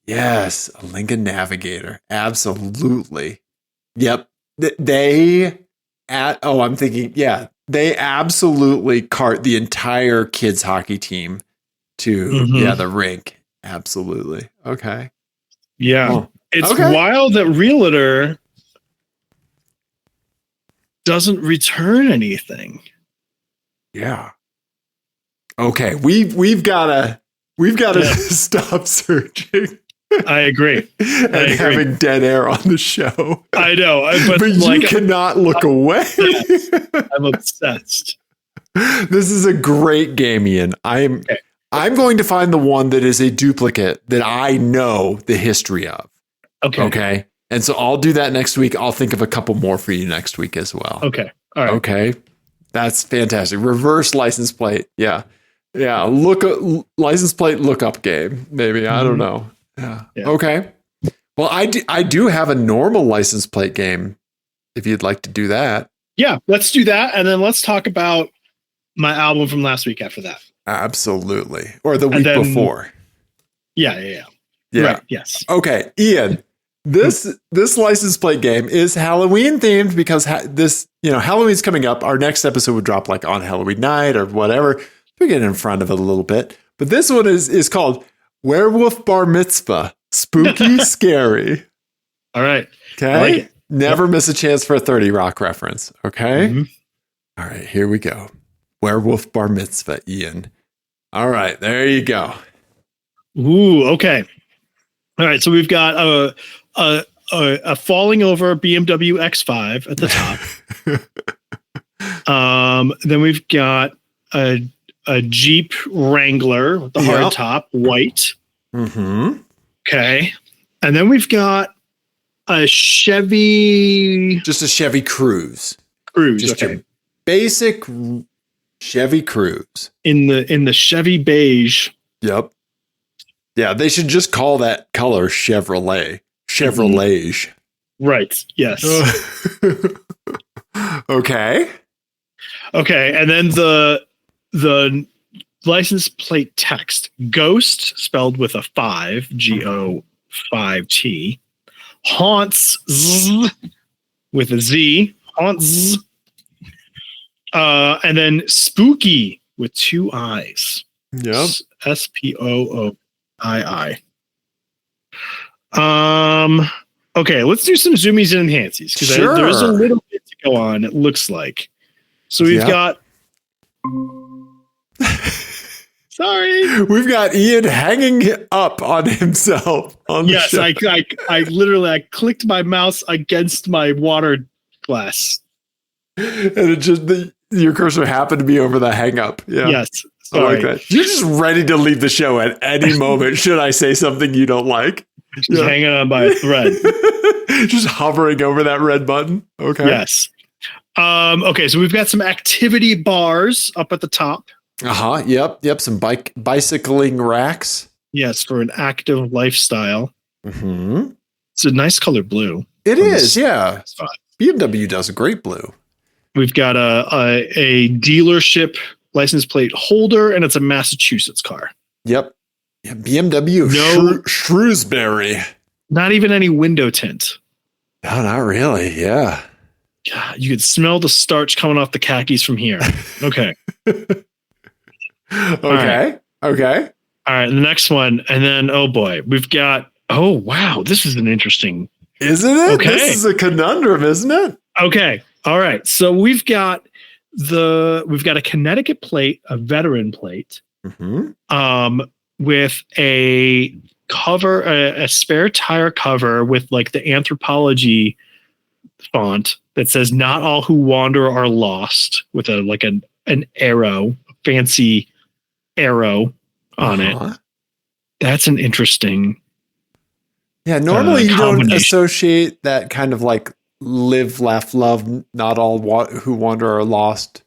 Yes, a Lincoln Navigator. Absolutely. Yep. They absolutely cart the entire kids hockey team to the rink. Absolutely. Okay. Yeah. Oh. It's wild that Realtor doesn't return anything. Yeah. Okay. We've gotta stop searching. I agree. Having dead air on the show. I know, but you cannot look away. I'm obsessed. This is a great game, Ian. I'm going to find the one that is a duplicate that I know the history of. Okay. And so I'll do that next week. I'll think of a couple more for you next week as well. Okay. All right. Okay. That's fantastic. Reverse license plate. Yeah. Yeah. License plate lookup game. Maybe. I don't know. Yeah. Okay. Well, I do have a normal license plate game if you'd like to do that. Yeah, let's do that. And then let's talk about my album from last week after that. Absolutely. Or the week before. Yeah. Right. Yes. Okay. Ian, this license plate game is Halloween themed because Halloween's coming up. Our next episode would drop like on Halloween night or whatever. We get in front of it a little bit. But this one is called Werewolf Bar Mitzvah. Spooky, scary. All right. Okay. I like it. Never miss a chance for a 30 Rock reference. Okay. All right. Here we go. Werewolf Bar Mitzvah, Ian. All right. There you go. Ooh. Okay. All right. So we've got a falling over BMW X5 at the top. Then we've got a Jeep Wrangler with the hard top, white. Okay. And then we've got a Chevy. Just a Chevy Cruze. Just a basic Chevy Cruze. In the Chevy beige. Yep. Yeah, they should just call that color Chevrolet. Chevrolet. Right. Yes. Okay. And then the license plate text, Ghost spelled with a 5, G-O-5-T, haunts with a Z, haunts, and then spooky with 2 I's. Yep. S-P-O-O-I-I. Okay, let's do some zoomies and enhancies because there's a little bit to go on, it looks like. So we've got sorry. We've got Ian hanging up on himself on the show. I literally clicked my mouse against my water glass. And it just your cursor happened to be over the hang up. Yeah. Yes. Sorry. I like that. You're just ready to leave the show at any moment. Should I say something you don't like? Just hanging on by a thread. Just hovering over that red button. Okay. Yes. Okay, so we've got some activity bars up at the top. Yep. Some bicycling racks. Yes, for an active lifestyle. It's a nice color blue. It is, yeah. BMW does a great blue. We've got a dealership license plate holder, and it's a Massachusetts car. Yep. Yeah, BMW Shrewsbury. Not even any window tint. No, not really. Yeah. God, you could smell the starch coming off the khakis from here. Okay. Okay. All right, the next one. And then, oh boy, we've got, oh wow, this is an interesting. Isn't it? Okay. This is a conundrum, isn't it? Okay. All right. So we've got a Connecticut plate, a veteran plate, with a cover, a spare tire cover with like the anthropology font that says "Not all who wander are lost," with an arrow, fancy arrow on it. That's an interesting. Yeah, normally you don't combination. associate that kind of like live, laugh, love, not all who wander are lost,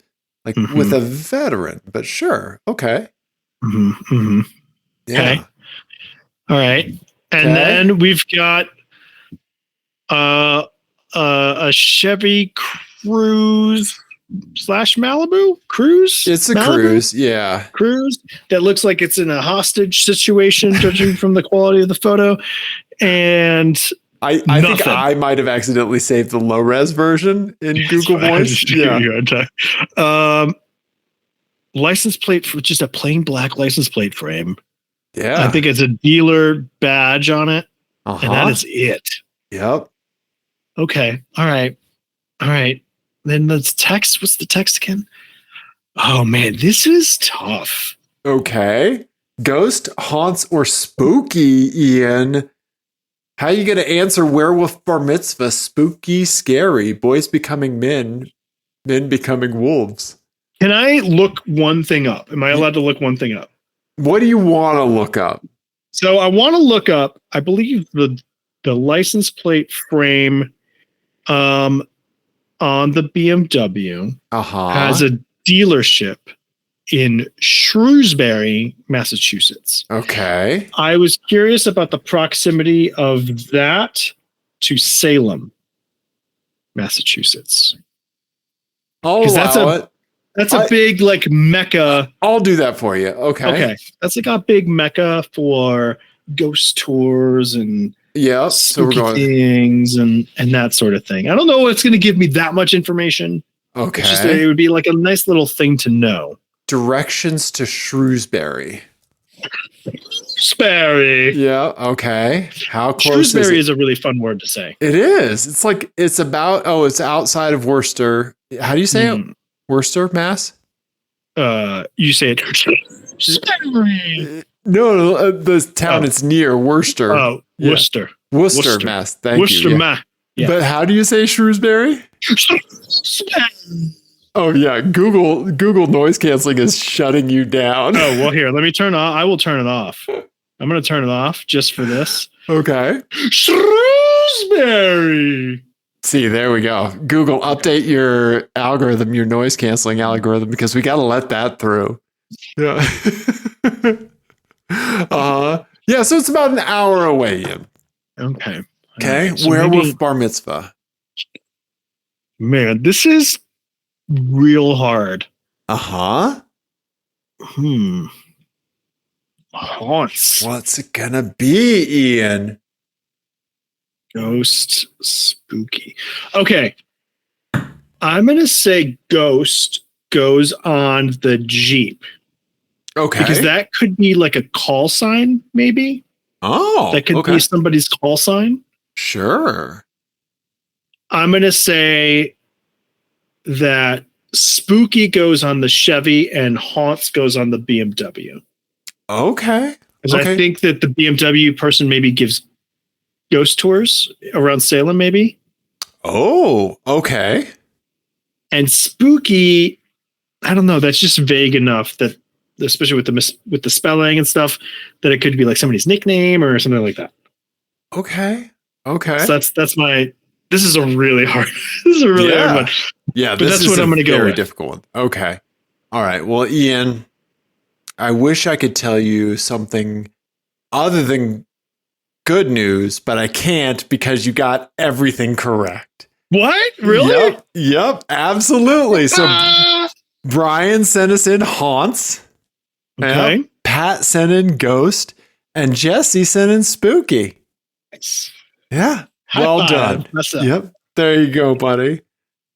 like with a veteran, but sure. Okay. Yeah. Okay. All right. And then we've got a Chevy Cruze / Malibu Cruze. It's a Malibu? Cruze, yeah. Cruze that looks like it's in a hostage situation, judging from the quality of the photo. And I think I might have accidentally saved the low res version in Google Voice. Yeah. License plate for just a plain black license plate frame. Yeah. I think it's a dealer badge on it. And that is it. Yep. Okay. All right. Then the text. What's the text again? Oh man, this is tough. Okay. Ghost, haunts, or spooky, Ian? How you going to answer werewolf bar mitzvah? Spooky, scary, boys becoming men becoming wolves. Can I look one thing up? Am I allowed to look one thing up? What do you want to look up? So I want to look up, I believe the license plate frame on the BMW has a dealership in Shrewsbury, Massachusetts. Okay. I was curious about the proximity of that to Salem, Massachusetts. Because that's a big like mecca. I'll do that for you. Okay. That's like a big mecca for ghost tours and spooky things and that sort of thing. I don't know if it's going to give me that much information. Okay. It's just it would be like a nice little thing to know. Directions to Shrewsbury. Sperry. Yeah. Okay. How close? Shrewsbury is a really fun word to say. It is. It's like it's outside of Worcester. How do you say it? Worcester, Mass. You say it. Sperry. No, the town it's near Worcester. Oh, yeah. Worcester, Mass. Thank Worcester, you. Mass. Yeah. But how do you say Shrewsbury? Oh yeah, Google noise canceling is shutting you down. Oh well, here, let me turn off. I will turn it off. I'm going to turn it off just for this. Okay. Shrewsbury. See, there we go. Google, update your algorithm, your noise canceling algorithm, because we got to let that through. Yeah. Yeah. So it's about an hour away, Ian. Okay. So werewolf bar mitzvah. Man, this is real hard. Haunts. What's it gonna be, Ian? Ghost, spooky. Okay. I'm gonna say ghost goes on the Jeep. Okay. Because that could be like a call sign, maybe. Oh. That could be somebody's call sign. Sure. I'm gonna say that spooky goes on the Chevy and haunts goes on the BMW. Okay. Because I think that the BMW person maybe gives ghost tours around Salem, maybe. Oh, okay. And spooky, I don't know. That's just vague enough that, especially with the spelling and stuff, that it could be like somebody's nickname or something like that. Okay. So that's my. This is a really hard. This is a really hard one. Yeah, but that's what I'm going to go with. Very difficult one. Okay. All right. Well, Ian, I wish I could tell you something other than good news, but I can't because you got everything correct. What? Really? Yep. Absolutely. So Brian sent us in haunts. Okay. Yep. Pat sent in ghost, and Jesse sent in spooky. Nice. Yeah. Well done. Yep. There you go, buddy.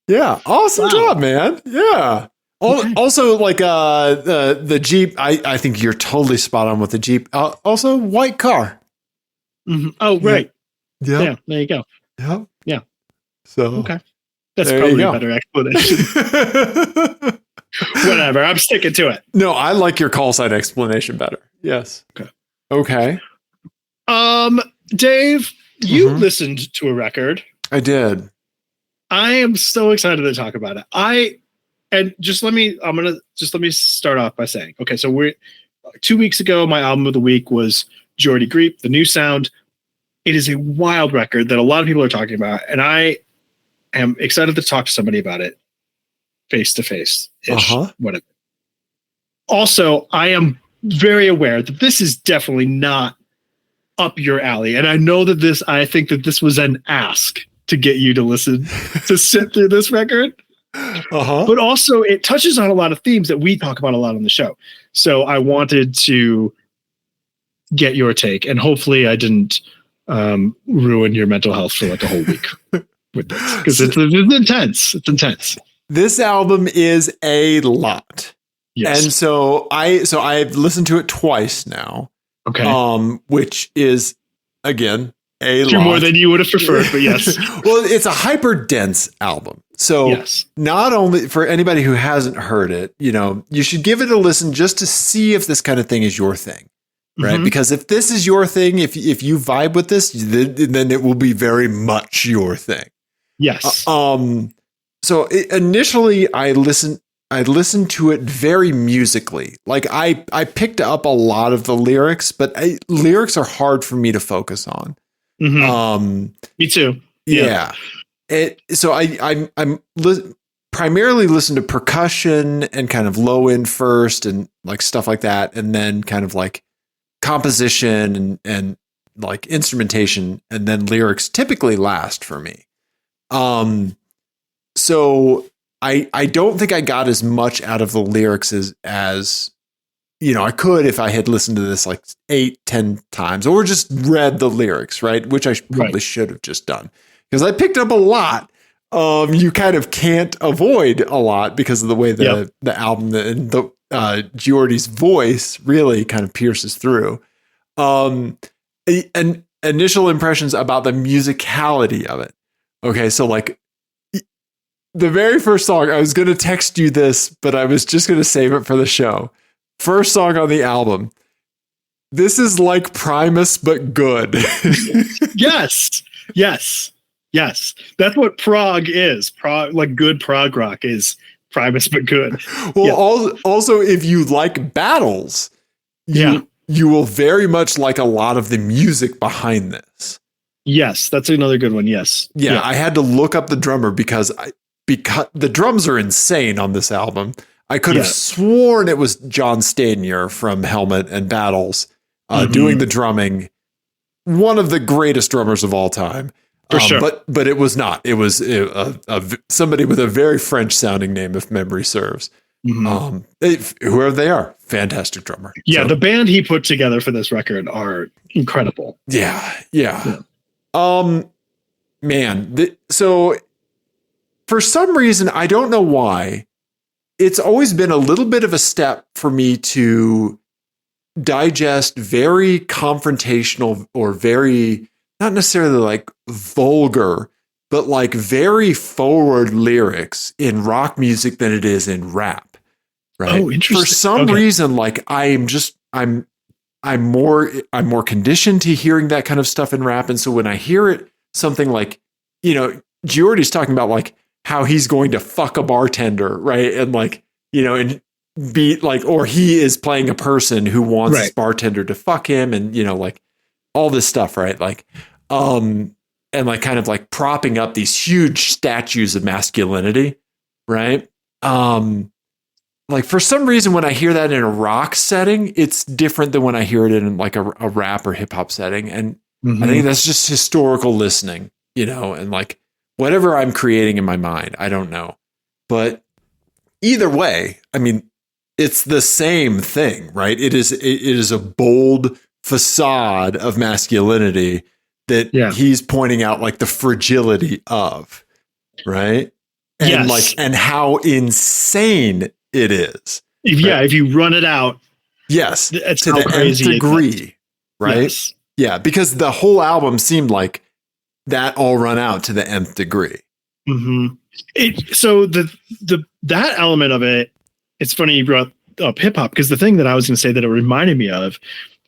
Yeah. Awesome job, man. Yeah. Okay. Also, like the Jeep, I think you're totally spot on with the Jeep. Also, white car. Mm-hmm. Oh, right. Yep. Yeah. There you go. Yep. Yeah. So okay. That's probably a better explanation. Whatever. I'm sticking to it. No, I like your call sign explanation better. Yes. Okay. Dave, you listened to a record. I did. I am so excited to talk about it. Let me start off by saying, okay, so 2 weeks ago, my album of the week was Jordy Griep, The New Sound. It is a wild record that a lot of people are talking about, and I am excited to talk to somebody about it face to face. Whatever. Also, I am very aware that this is definitely not up your alley, and I know that I think that this was an ask to get you to listen to sit through this record. But also, it touches on a lot of themes that we talk about a lot on the show. So I wanted to get your take, and hopefully, I didn't ruin your mental health for like a whole week with this, because it's intense. It's intense. This album is a lot. Yes. And so I've listened to it twice now. Okay. Which is, again, a lot. More than you would have preferred, but yes. Well, it's a hyper dense album. So not only for anybody who hasn't heard it, you should give it a listen just to see if this kind of thing is your thing. Right. Mm-hmm. Because if this is your thing, if you vibe with this, then it will be very much your thing. Yes. So initially I listened to it very musically. Like I picked up a lot of the lyrics, but lyrics are hard for me to focus on. Mm-hmm. Me too. Yeah. So I'm primarily listen to percussion and kind of low end first and like stuff like that. And then kind of like composition and like instrumentation, and then lyrics typically last for me. So I don't think I got as much out of the lyrics as I could if I had listened to this like 8-10 times or just read the lyrics, right? Which I probably should have just done, because I picked up a lot. You kind of can't avoid a lot because of the way the album and the Geordie's voice really kind of pierces through. And initial impressions about the musicality of it. Okay, so like the very first song, I was going to text you this, but I was just going to save it for the show. First song on the album. This is like Primus, but good. Yes. That's what prog is. Like good prog rock is Primus, but good. Well, also, if you like battles, you will very much like a lot of the music behind this. Yes, that's another good one. Yes. Yeah. I had to look up the drummer because the drums are insane on this album. I could have sworn it was John Stanier from Helmet and Battles doing the drumming. One of the greatest drummers of all time. For sure. But it was not. It was somebody with a very French sounding name, if memory serves. Mm-hmm. Whoever they are, fantastic drummer. Yeah, so, the band he put together for this record are incredible. Yeah. So for some reason, I don't know why, it's always been a little bit of a step for me to digest very confrontational or very, not necessarily like vulgar, but like very forward lyrics in rock music than it is in rap. Right. Oh, interesting. For some reason, like I'm more conditioned to hearing that kind of stuff in rap. And so when I hear it, something like, Geordie's talking about like how he's going to fuck a bartender, right? And like, and be like, or he is playing a person who wants his bartender to fuck him, and like all this stuff, right? Like, and like kind of like propping up these huge statues of masculinity, right? Like for some reason, when I hear that in a rock setting, it's different than when I hear it in like a rap or hip hop setting. And I think that's just historical listening, and like whatever I'm creating in my mind, I don't know. But either way, I mean, it's the same thing, right? It is a bold facade of masculinity that he's pointing out like the fragility of, right? And and how insane it is. If you run it out, it's to the crazy nth degree, right? Yes. Yeah, because the whole album seemed like that all run out to the nth degree. Mm-hmm. So that element of it, it's funny you brought up hip hop, because the thing that I was going to say that it reminded me of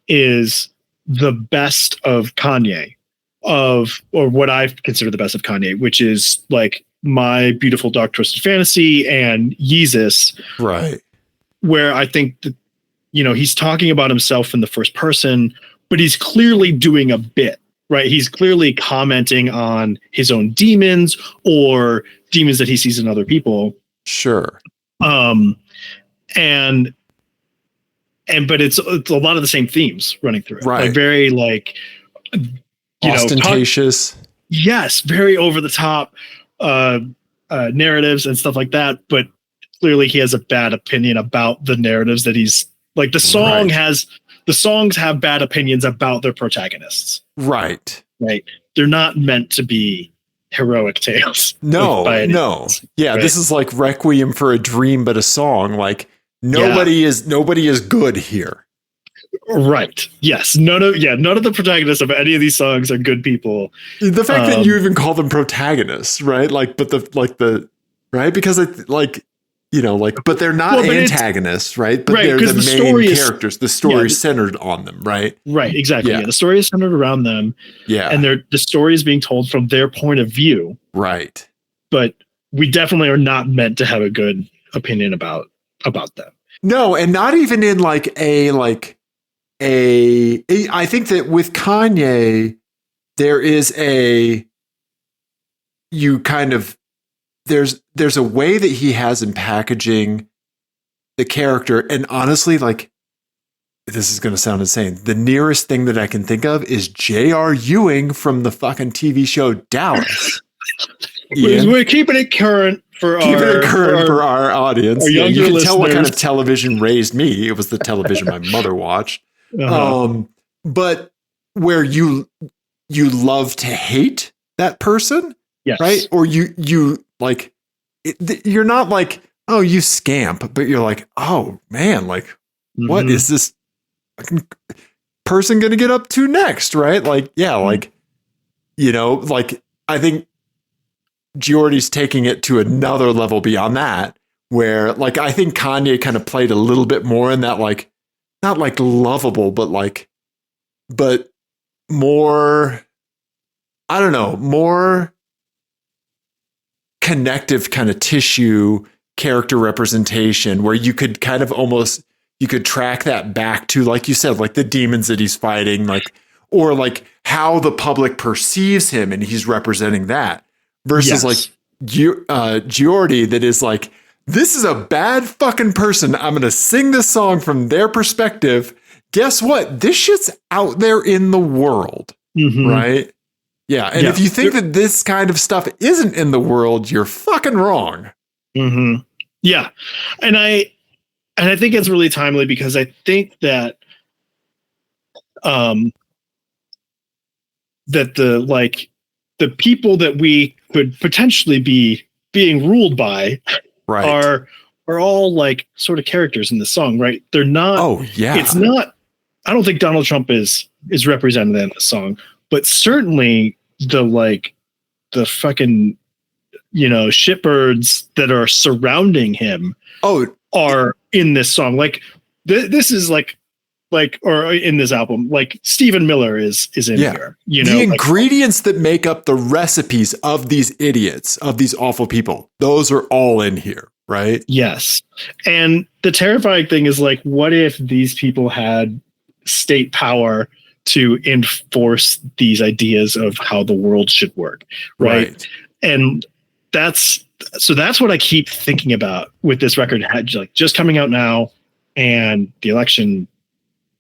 is the best of Kanye, or what I consider the best of Kanye, which is like My Beautiful Dark Twisted Fantasy and Yeezus, right? Where I think that he's talking about himself in the first person, but he's clearly doing a bit, right? He's clearly commenting on his own demons or demons that he sees in other people. Sure. And but it's a lot of the same themes running through it. Right. Like very like, ostentatious. Yes. Very over the top, narratives and stuff like that. But clearly he has a bad opinion about the narratives that he's like, the songs have bad opinions about their protagonists. Right. Right. They're not meant to be heroic tales. No. Yeah. Right? This is like Requiem for a Dream, but a song. Like nobody is good here. Right. Yes. None of the protagonists of any of these songs are good people. The fact that you even call them protagonists, right? Like, but right? Because it's like, but they're not antagonists, right? But they're the main characters. The story is centered on them, right? Right. Exactly. Yeah. The story is centered around them. Yeah. And the story is being told from their point of view. Right. But we definitely are not meant to have a good opinion about them. No, and not even in I think that with Kanye, there is there's a way that he has in packaging the character. And honestly, like, this is going to sound insane. The nearest thing that I can think of is J.R. Ewing from the fucking TV show Dallas. We're keeping it current for our audience. Our you can listeners. Tell what kind of television raised me. It was the television my mother watched. Uh-huh. But where you love to hate that person, yes. Right? Or you like, you're not like, oh, you scamp, but you're like, oh man, like, what is this person going to get up to next? Right? Like, yeah, like, like I think Giordi's taking it to another level beyond that, where like, I think Kanye kind of played a little bit more in that, like, not like lovable, but more, I don't know, more connective kind of tissue character representation where you could kind of you could track that back to, like you said, like the demons that he's fighting, like, or like how the public perceives him and he's representing that versus like Giordi that is like, this is a bad fucking person. I'm going to sing this song from their perspective. Guess what? This shit's out there in the world. Right? Yeah. And if you think that this kind of stuff isn't in the world, you're fucking wrong. Yeah. And I think it's really timely because I think that, that the people that we could potentially be being ruled by are all like sort of characters in the song, right? They're not. Oh yeah. It's not. I don't think Donald Trump is represented in the song, but certainly the fucking shitbirds that are surrounding him are in this song. Like this is like or in this album, like Stephen Miller is in here. The ingredients that make up the recipes of these idiots, of these awful people, those are all in here, right? Yes. And the terrifying thing is like, what if these people had state power to enforce these ideas of how the world should work, right? And that's what I keep thinking about with this record, like just coming out now and the election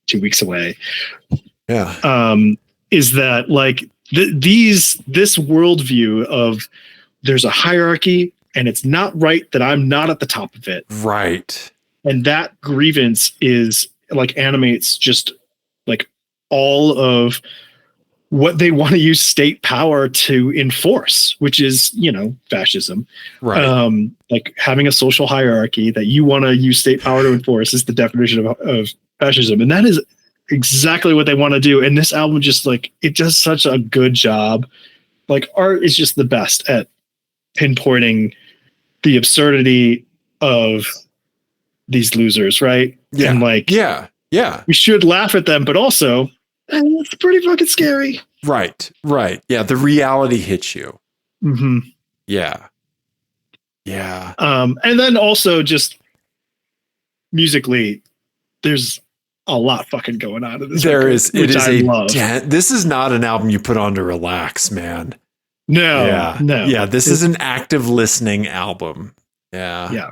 2 weeks away. Yeah. Is that like this worldview of there's a hierarchy and it's not right that I'm not at the top of it. Right. And that grievance is like animates just like all of what they want to use state power to enforce, which is, fascism. Right. Like having a social hierarchy that you want to use state power to enforce is the definition of fascism. And that is exactly what they want to do. And this album just like, it does such a good job. Like art is just the best at pinpointing the absurdity of these losers. Right. Yeah. And like, yeah. We should laugh at them, but also it's pretty fucking scary. Right. Yeah. The reality hits you. Yeah. And then also just musically, there's a lot fucking going on in this There record, is. which It is I love. This is not an album you put on to relax, man. No. Yeah. This is an active listening album. Yeah.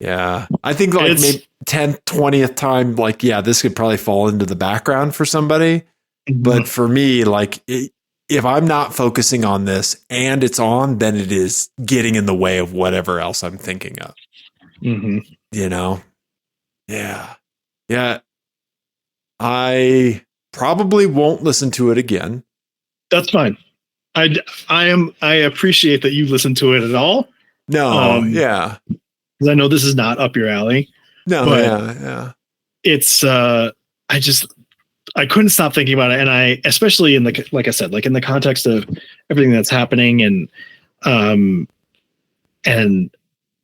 I think like maybe 10th, 20th time, like, this could probably fall into the background for somebody. But for me, like, if I'm not focusing on this and it's on, then it is getting in the way of whatever else I'm thinking of. You know? Yeah. I probably won't listen to it again. That's fine. I appreciate that you listen to it at all. No, yeah. Because I know this is not up your alley. No, but yeah. It's I couldn't stop thinking about it, and I especially in the, like I said, like in the context of everything that's happening, and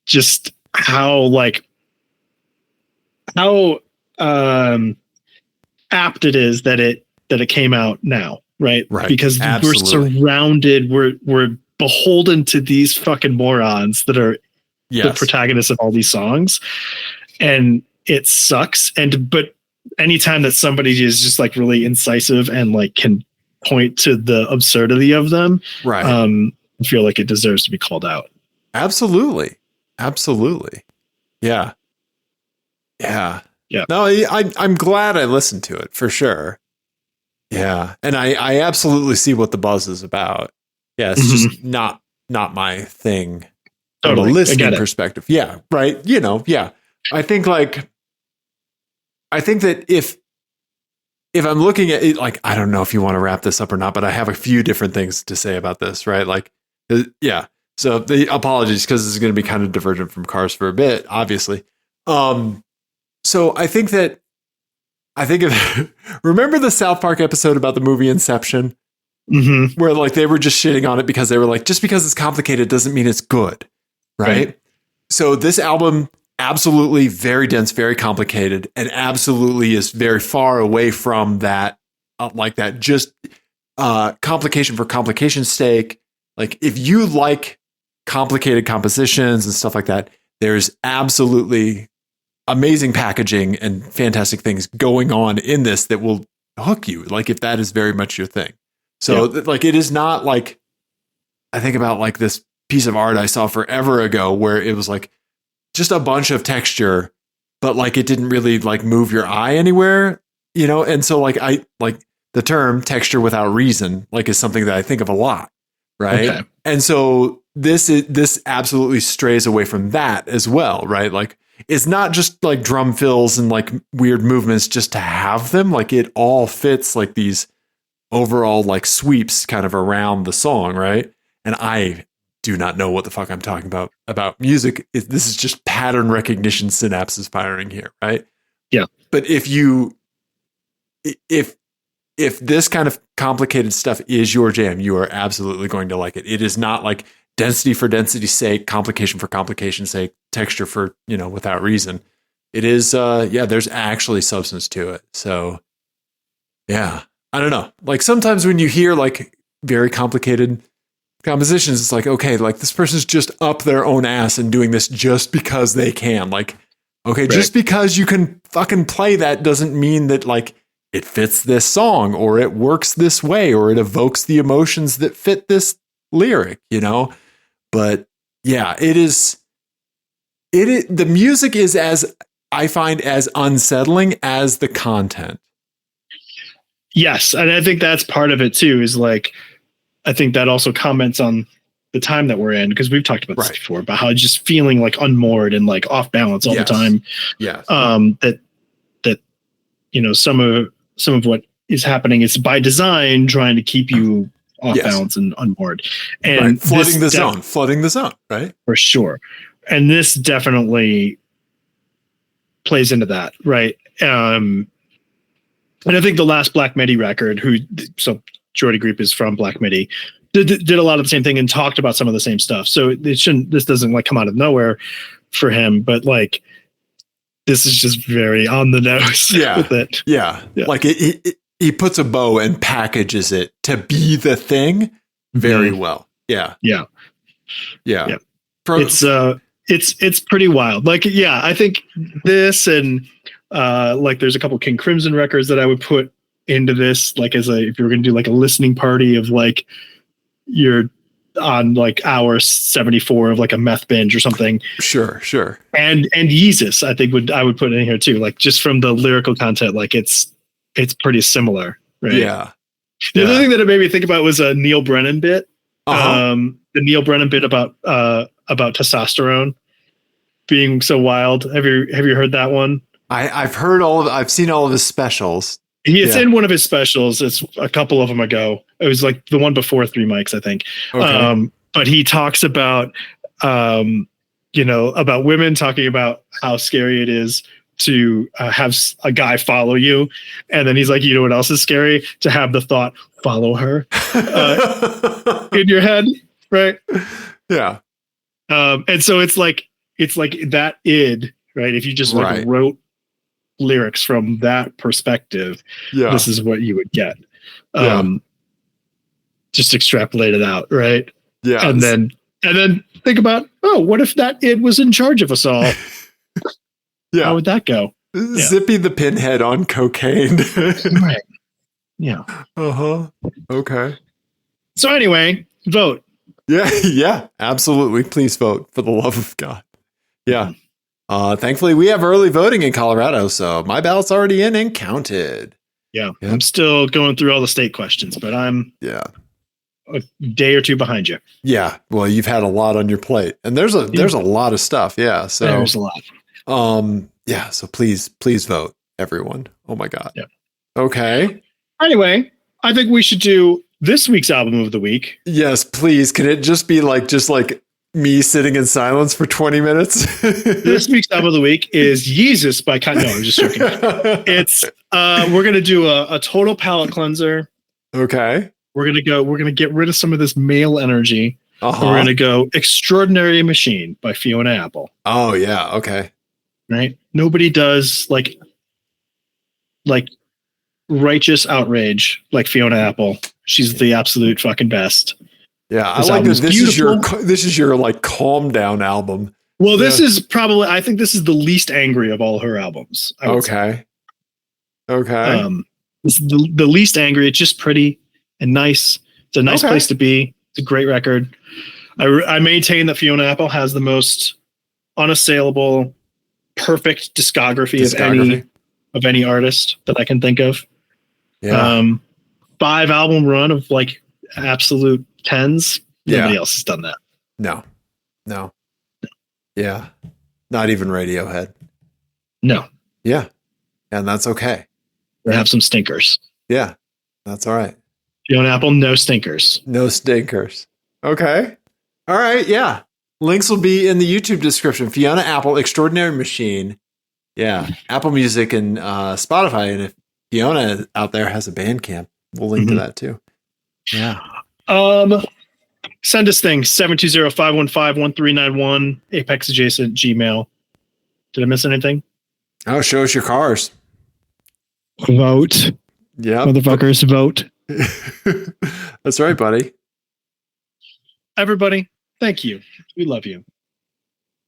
just how apt it is that it came out now, right? Because absolutely. we're beholden to these fucking morons that are the protagonists of all these songs, and it sucks. But anytime that somebody is just like really incisive and like can point to the absurdity of them, right? I feel like it deserves to be called out. Absolutely. Yeah. No, I'm glad I listened to it for sure. Yeah, and I absolutely see what the buzz is about. Yeah, it's just not my thing from a listening perspective. Yeah, right. You know, yeah. I think that if I'm looking at it, like, I don't know if you want to wrap this up or not, but I have a few different things to say about this, right? Like, yeah. So the apologies, because this is going to be kind of divergent from Cars for a bit, obviously. So I think of remember the South Park episode about the movie Inception, where like they were just shitting on it because they were like, just because it's complicated doesn't mean it's good, right? So this album, absolutely very dense, very complicated, and absolutely is very far away from that, like that just complication for complication's sake. Like, if you like complicated compositions and stuff like that, there's absolutely amazing packaging and fantastic things going on in this that will hook you. Like, if that is very much your thing. So like, it is not like, I think about like this piece of art I saw forever ago where it was like just a bunch of texture, but like it didn't really like move your eye anywhere, you know? And so like, I like the term texture without reason, like, is something that I think of a lot. Right. Okay. And so this absolutely strays away from that as well. Right. Like, it's not just like drum fills and like weird movements just to have them. Like, it all fits like these overall like sweeps kind of around the song. Right. And I do not know what the fuck I'm talking about music. This is just pattern recognition synapses firing here. Right. Yeah. But if this kind of complicated stuff is your jam, you are absolutely going to like it. It is not like density for density's sake, complication for complication's sake, texture for, without reason. It is, there's actually substance to it. So, yeah, I don't know. Like, sometimes when you hear like very complicated compositions, it's like, okay, like this person's just up their own ass and doing this just because they can. Like, okay, right. Just because you can fucking play that doesn't mean that like it fits this song or it works this way or it evokes the emotions that fit this lyric, But yeah, the music is, as I find, as unsettling as the content. Yes. And I think that's part of it too, is like, I think that also comments on the time that we're in, because we've talked about this before, about how just feeling like unmoored and like off balance all the time. Yes. That some of what is happening is by design trying to keep you off balance and unmoored, and flooding the zone, right? For sure. And this definitely plays into that, right? And I think the last Black Midi record, Jordy Griep is from Black Midi, did a lot of the same thing and talked about some of the same stuff. So this doesn't like come out of nowhere for him, but like, this is just very on the nose with it. Yeah. Like he puts a bow and packages it to be the thing very well. Yeah. It's pretty wild. Like, I think this and Like there's a couple King Crimson records that I would put into this, like if you were going to do like a listening party of like you're on like hour 74 of like a meth binge or something. Sure. And Yeezus, I would put in here too, like just from the lyrical content, like it's pretty similar, right? Yeah. The other thing that it made me think about was a Neil Brennan bit. The Neil Brennan bit about testosterone being so wild. Have you heard that one? I've seen all of his specials. It's in one of his specials. It's a couple of them ago. It was like the one before Three Mics, I think. Okay. But he talks about, about women talking about how scary it is to have a guy follow you. And then he's like, you know what else is scary? To have the thought, follow her in your head. Right. Yeah. And so it's like that id, right? If you just like wrote lyrics from that perspective, this is what you would get. Just extrapolate it out, right? Yeah. And then think about, what if that id was in charge of us all? Yeah. How would that go? Zippy the Pinhead on cocaine. Right. Yeah. Okay. So anyway, vote. Yeah, absolutely. Please vote, for the love of God. Yeah. Thankfully, we have early voting in Colorado, so my ballot's already in and counted. Yeah. I'm still going through all the state questions, but I'm a day or two behind you. Yeah. Well, you've had a lot on your plate, and there's a lot of stuff. Yeah. So there's a lot. So please vote, everyone. Oh my God. Yeah. Okay. Anyway, I think we should do this week's album of the week. Yes, please. Can it just be like me sitting in silence for 20 minutes? This week's album of the week is Yeezus by No, I'm just joking. It's we're gonna do a total palate cleanser. Okay. We're gonna get rid of some of this male energy. We're gonna go Extraordinary Machine by Fiona Apple. Oh yeah, okay. Right? Nobody does like righteous outrage like Fiona Apple. She's the absolute fucking best. Yeah, I like that. This is your like calm down album. Well, this is probably, I think this is the least angry of all her albums. Okay. This is the least angry. It's just pretty and nice. It's a nice place to be. It's a great record. I maintain that Fiona Apple has the most unassailable, perfect discography. Of any artist that I can think of. Yeah. 5 album run of like absolute 10s. Nobody else has done that. No. Yeah. Not even Radiohead. No. Yeah. And that's okay. They have some stinkers. Yeah. That's all right. Fiona Apple, no stinkers. No stinkers. Okay. All right. Yeah. Links will be in the YouTube description. Fiona Apple, Extraordinary Machine. Yeah. Apple Music and Spotify. And if Fiona out there has a Bandcamp, we'll link to that too. Yeah. Send us things 720-515-1391 apexadjacent Gmail. Did I miss anything? Oh, show us your cars. Vote. Yeah. Motherfuckers, vote. That's right, buddy. Everybody, thank you. We love you.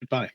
Goodbye.